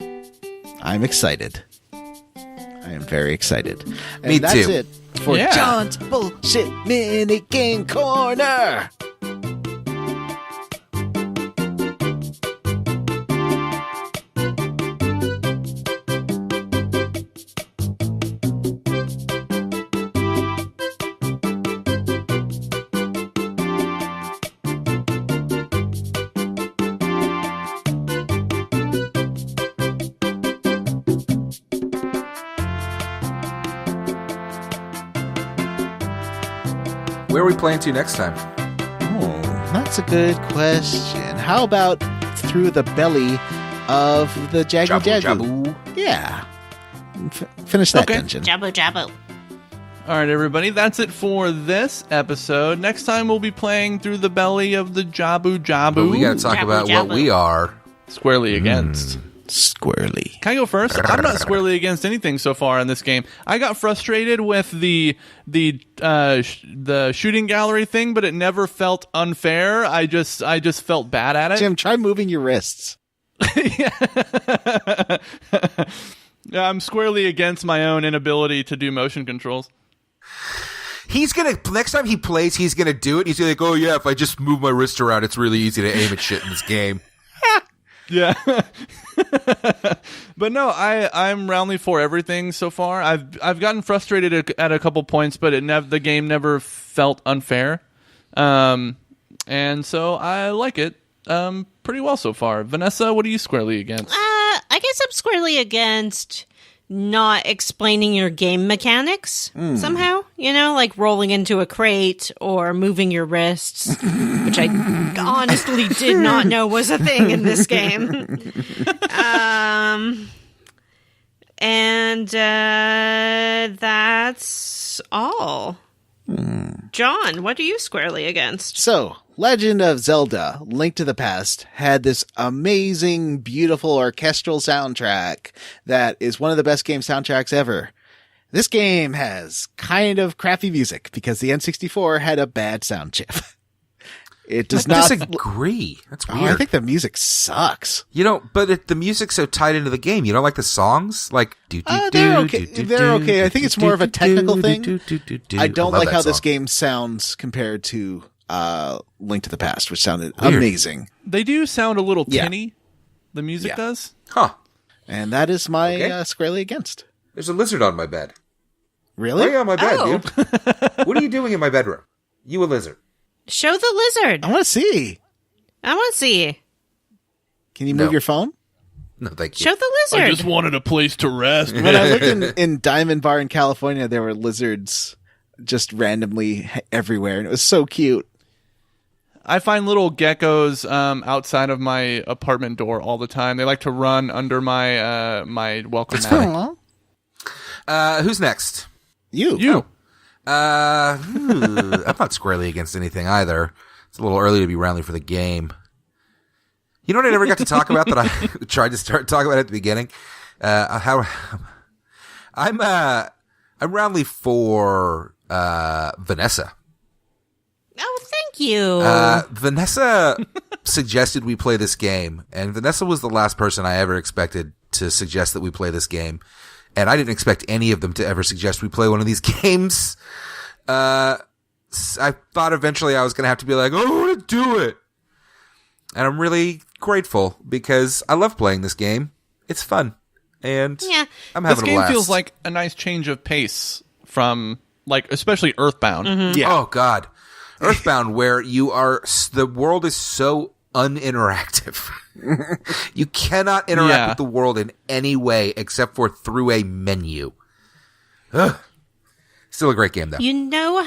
I'm excited. I am very excited. And Me that's too. it for Yeah. John's Bullshit Mini Game Corner. Where are we playing to next time? Oh, that's a good question. How about through the belly of the Jabu-Jabu? Jabu-Jabu. Yeah. Finish that dungeon. Jabu-Jabu. All right, everybody, that's it for this episode. Next time we'll be playing through the belly of the Jabu-Jabu. But we got to talk about what Jabu-Jabu. we are. Squarely against. Squarely. Can I go first? I'm not squarely against anything so far in this game. I got frustrated with the shooting gallery thing, but it never felt unfair. I just felt bad at it. Jim, try moving your wrists. Yeah, I'm squarely against my own inability to do motion controls. Next time he plays, he's gonna do it. He's gonna go, oh yeah, if I just move my wrist around, it's really easy to aim at shit in this game. Yeah. But no, I'm roundly for everything so far. I've gotten frustrated at a couple points, but the game never felt unfair. And so I like it pretty well so far. Vanessa, what are you squarely against? I guess I'm squarely against not explaining your game mechanics somehow, like rolling into a crate or moving your wrists, which I honestly did not know was a thing in this game. And that's all. John, what are you squarely against? So, Legend of Zelda, Link to the Past, had this amazing, beautiful orchestral soundtrack that is one of the best game soundtracks ever. This game has kind of crappy music because the N64 had a bad sound chip. It does not disagree. That's weird. I think the music sucks. But the music's so tied into the game. You don't like the songs? Like, they're okay. They're okay. I think it's more of a technical thing. I don't like how this game sounds compared to Link to the Past, which sounded amazing. They do sound a little Yeah. tinny. The music Yeah. does. Huh. And that is my Okay. squarely against. There's a lizard on my bed. Really? Why are you on my bed, Oh. dude? What are you doing in my bedroom? You a lizard. Show the lizard. I want to see. I want to see. Can you move No. your phone? No, thank you. Show the lizard. I just wanted a place to rest. When I lived in Diamond Bar in California, there were lizards just randomly everywhere, and it was so cute. I find little geckos outside of my apartment door all the time. They like to run under my my welcome mat. Aw. Who's next? You. I'm not squarely against anything either. It's a little early to be roundly for the game. You know what I never got to talk about that I tried to start talking about at the beginning? I'm roundly for Vanessa. Oh, thank you. Vanessa suggested we play this game, and Vanessa was the last person I ever expected to suggest that we play this game. And I didn't expect any of them to ever suggest we play one of these games. I thought eventually I was going to have to be like, oh, I want to do it. And I'm really grateful because I love playing this game. It's fun. And Yeah. I'm This having a game blast. feels like a nice change of pace from, like, especially Earthbound. Yeah. Oh, God. Earthbound, where the world is so uninteractive. You cannot interact with the world in any way except for through a menu. Ugh. Still a great game, though. You know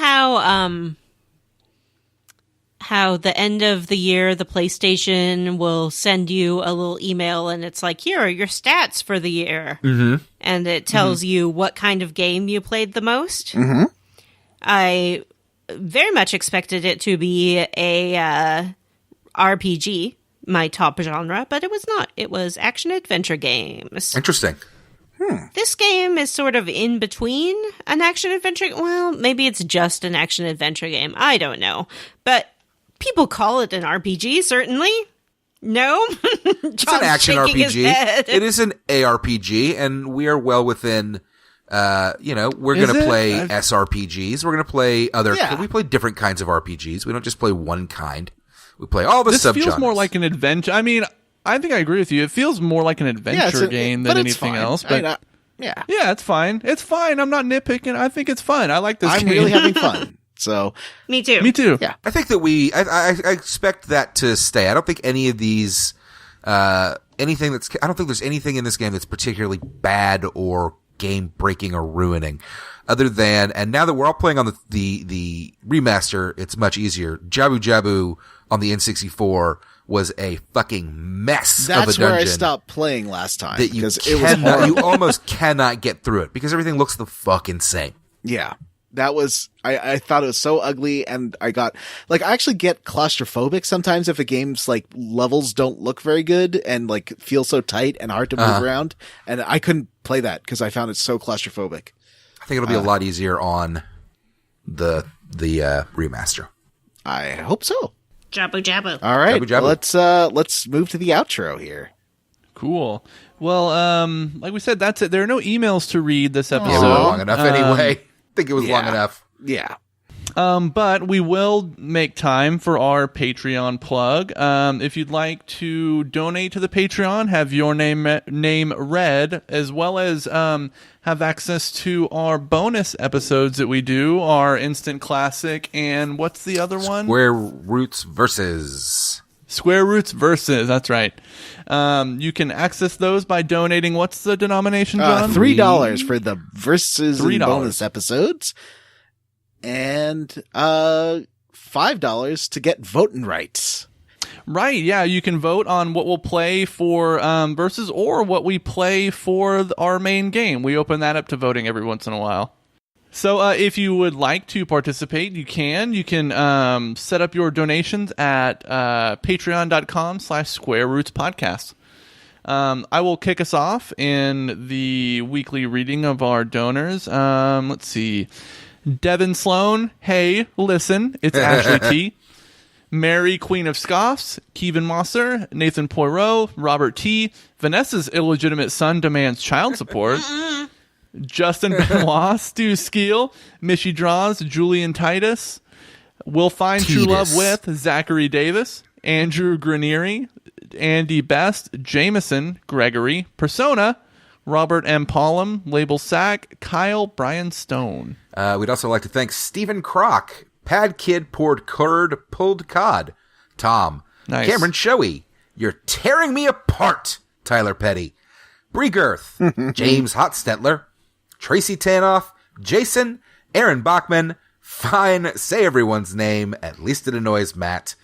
how the end of the year, the PlayStation will send you a little email and it's like, here are your stats for the year. Mm-hmm. And it tells you what kind of game you played the most. Mm-hmm. I very much expected it to be a RPG, my top genre, but it was not. It was action-adventure games. Interesting. This game is sort of in between an action-adventure. Well, maybe it's just an action-adventure game. I don't know. But people call it an RPG, certainly. No? It's an action RPG. It is an ARPG, and we are well within... we're Is going to it? play SRPGs. We're going to play other... Yeah. We play different kinds of RPGs. We don't just play one kind. We play all the This subgenres. feels more like an adventure. I mean, I think I agree with you. It feels more like an adventure game than anything else. But yeah. yeah, it's fine. It's fine. I'm not nitpicking. I think it's fun. I like this I'm game. really having fun. So, Me too. Me too. Yeah. I think that I expect that to stay. I don't think any of these, I don't think there's anything in this game that's particularly bad or game breaking or ruining. Other than, and now that we're all playing on the remaster, it's much easier. Jabu-Jabu on the N64 was a fucking mess of a that's dungeon. where I stopped playing last time. That you because it was cannot, horrible. you almost cannot get through it because everything looks the fuck insane. Yeah. That was, I thought it was so ugly, and I actually get claustrophobic sometimes if a game's, like, levels don't look very good and, like, feel so tight and hard to move around, and I couldn't play that because I found it so claustrophobic. I think it'll be a lot easier on the remaster. I hope so. Jabu-Jabu. All right. Jabu-Jabu. Let's move to the outro here. Cool. Well, like we said, that's it. There are no emails to read this episode. Yeah, we went long enough anyway. I think it was long yeah. enough. Yeah. But we will make time for our Patreon plug. If you'd like to donate to the Patreon, have your name read, as well as have access to our bonus episodes that we do, our Instant Classic, and what's the other one? Square Roots versus. Square Roots Versus, that's right. You can access those by donating. What's the denomination, John? $3 for the versus and $3. bonus episodes, and $5 to get voting rights. Right, yeah, you can vote on what we'll play for Versus or what we play for our main game. We open that up to voting every once in a while. So if you would like to participate, you can. You can set up your donations at patreon.com/squarerootspodcast. I will kick us off in the weekly reading of our donors. Let's see. Devin Sloan, hey, listen, it's Ashley T. Mary, Queen of Scoffs, Kevin Mosser, Nathan Poirot, Robert T. Vanessa's illegitimate son demands child support. Justin Benoit, Stu Skeel, Mishy Draws, Julian Titus, Will Find True Love with Zachary Davis, Andrew Granieri, Andy Best, Jameson, Gregory, Persona, Robert M. Pollum, Label Sack, Kyle Brian Stone. We'd also like to thank Stephen Crock, Pad Kid Poured Curd Pulled Cod, Tom, Nice. Cameron Shoey, You're Tearing Me Apart, Tyler Petty, Bree Girth, James Hotstetler, Tracy Tanoff, Jason, Aaron Bachman, Fine, say everyone's name, at least it annoys Matt,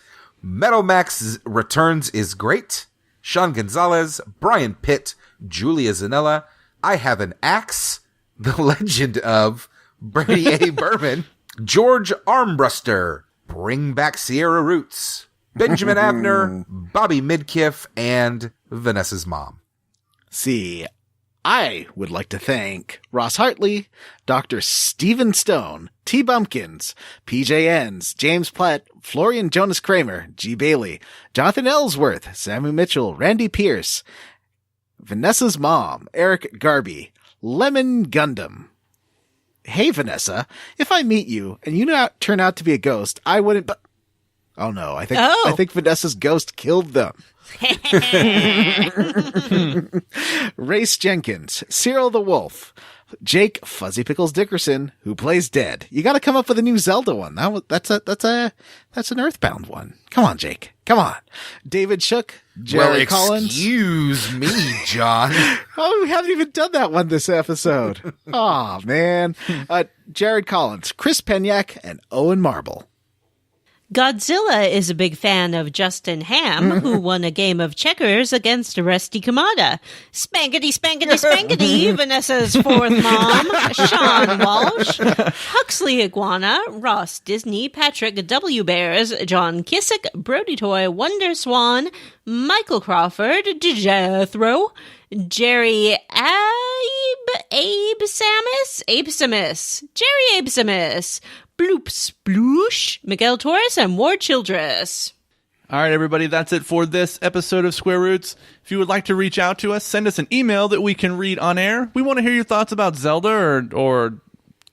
Metal Max Returns is Great, Sean Gonzalez, Brian Pitt, Julia Zanella, I Have an Axe, The Legend of Brady A. Berman, George Armbruster, Bring Back Sierra Roots, Benjamin Abner, Bobby Midkiff, and Vanessa's mom. See, I would like to thank Ross Hartley, Dr. Stephen Stone, T. Bumpkins, PJ Enns, James Platt, Florian Jonas Kramer, G. Bailey, Jonathan Ellsworth, Sammy Mitchell, Randy Pierce, Vanessa's mom, Eric Garby, Lemon Gundam. Hey, Vanessa, if I meet you and you turn out to be a ghost, I wouldn't, but... Oh no, I think Vanessa's ghost killed them. Race Jenkins, Cyril the Wolf, Jake Fuzzy Pickles Dickerson, who plays dead. You got to come up with a new Zelda one. That's an Earthbound one. Come on, Jake. Come on. David Shook, Jerry Collins. Excuse me, John. Oh, we haven't even done that one this episode. Oh man. Jared Collins, Chris Penyak, and Owen Marble. Godzilla is a big fan of Justin Ham, who won a game of checkers against Rusty Kamada. Spankety, spankety, spankety, Vanessa's fourth mom, Sean Walsh, Huxley Iguana, Ross Disney, Patrick W. Bears, John Kissick, Brody Toy, Wonder Swan, Michael Crawford, Jethro, Jerry Abe Samus, Jerry Abe Samus, Bloop Sploosh, Miguel Torres, and Ward Childress. All right, everybody, that's it for this episode of Square Roots. If you would like to reach out to us, send us an email that we can read on air. We want to hear your thoughts about Zelda or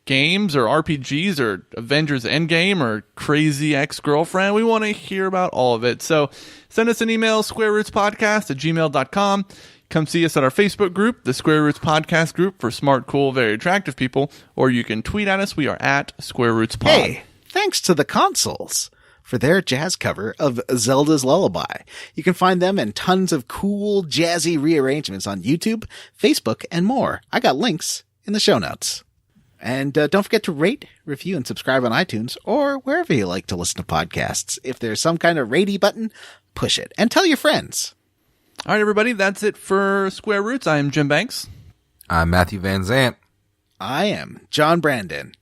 games or RPGs or Avengers Endgame or Crazy Ex-Girlfriend. We want to hear about all of it. So send us an email, squarerootspodcast@gmail.com. Come see us at our Facebook group, the Square Roots Podcast group for smart, cool, very attractive people. Or you can tweet at us. We are at Square Roots Pod. Hey, thanks to the Consouls for their jazz cover of Zelda's Lullaby. You can find them and tons of cool, jazzy rearrangements on YouTube, Facebook, and more. I got links in the show notes. And don't forget to rate, review, and subscribe on iTunes or wherever you like to listen to podcasts. If there's some kind of ratey button, push it. And tell your friends. All right, everybody, that's it for Square Roots. I am Jim Banks. I'm Matthew Van Zant. I am John Brandon.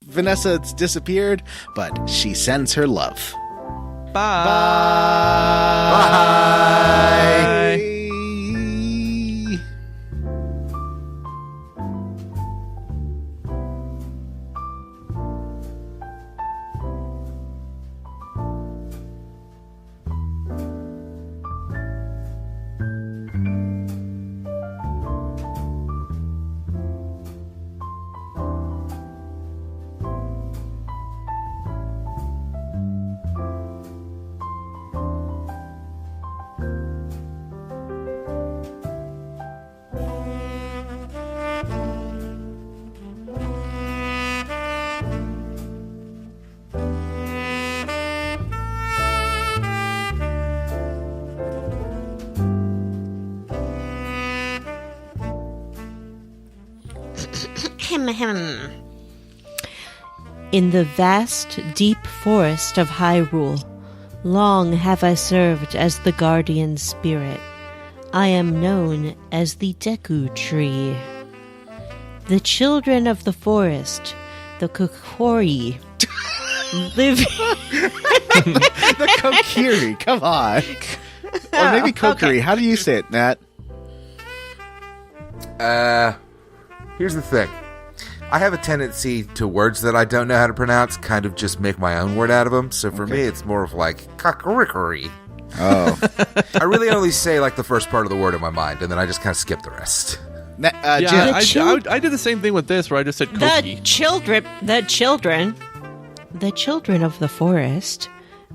Vanessa's disappeared, but she sends her love. Bye. Bye. In the vast, deep forest of Hyrule, long have I served as the guardian spirit. I am known as the Deku Tree. The children of the forest, the Kokiri, live... The Kokiri, come on. Or maybe Kokiri. Okay. How do you say it, Nat? Here's the thing. I have a tendency to words that I don't know how to pronounce kind of just make my own word out of them. So for me, it's more of like kakarikari. Oh. I really only say like the first part of the word in my mind, and then I just kind of skip the rest. I did the same thing with this, where I just said Koki. The children of the forest,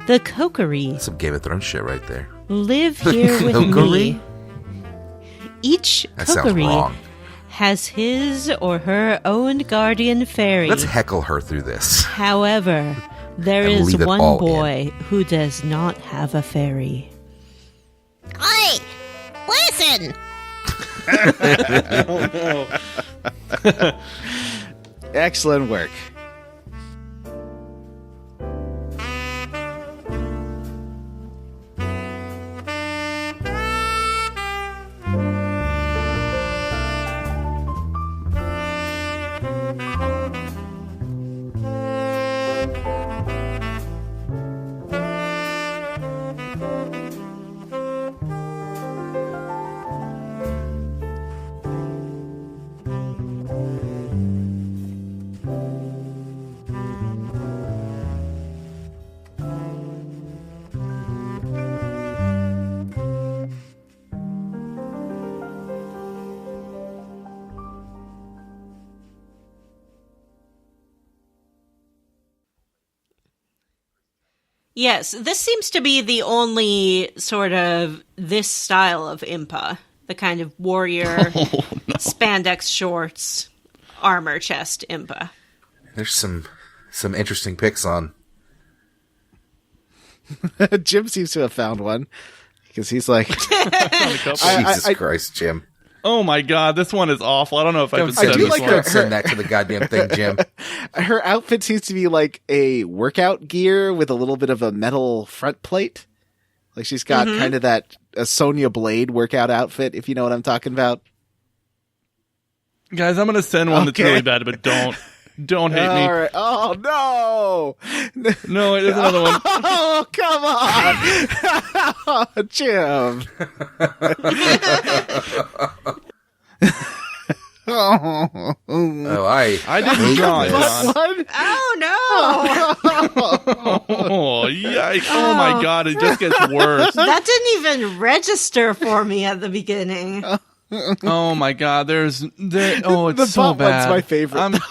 the Kokiri. Some Game of Thrones shit right there. live here with Cookery? me. Each That sounds cookery wrong. has his or her own guardian fairy. Let's heckle her through this. However, there And is leave it one all boy who does not have a fairy. Oi! Listen! Excellent work. Yes, this seems to be the only sort of this style of Impa. The kind of warrior, spandex shorts, armor chest Impa. There's some interesting picks on. Jim seems to have found one because he's like, Jesus Christ, Jim. Oh my god, this one is awful. I don't know if I should I send do this like one. Don't send that to the goddamn thing, Jim. her outfit seems to be like a workout gear with a little bit of a metal front plate. Like she's got kind of that Sonya Blade workout outfit, if you know what I'm talking about. Guys, I'm gonna send one that's Okay. really bad, but don't hate me. All right. Oh no! No, there's another one. Oh come on, Jim. Oh, I didn't draw it, John. What? Oh no! Oh, yikes. Oh my god, it just gets worse. That didn't even register for me at the beginning. Oh my god, oh, it's The so butt bad. one's my favorite.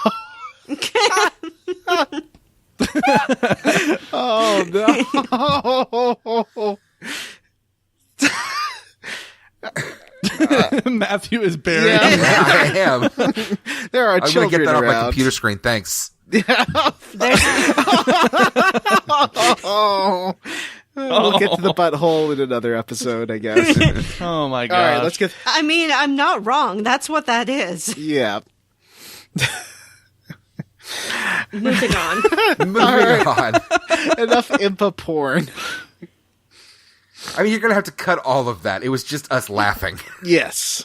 Oh no! Matthew is buried. Yeah. I am. There are I'm going to children get that off my around. computer screen. Thanks. Oh. We'll get to the butthole in another episode, I guess. Oh my god. All right, let's get. I mean, I'm not wrong. That's what that is. Yeah. Moving on. Moving on. Enough impa porn. I mean, you're going to have to cut all of that. It was just us laughing. Yes.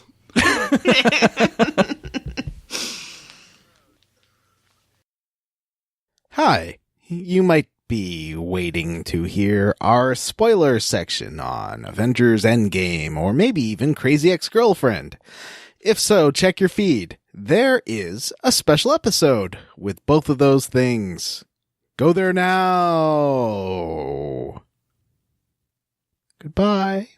Hi. You might be waiting to hear our spoiler section on Avengers Endgame, or maybe even Crazy Ex-Girlfriend. If so, check your feed. There is a special episode with both of those things. Go there now. Goodbye.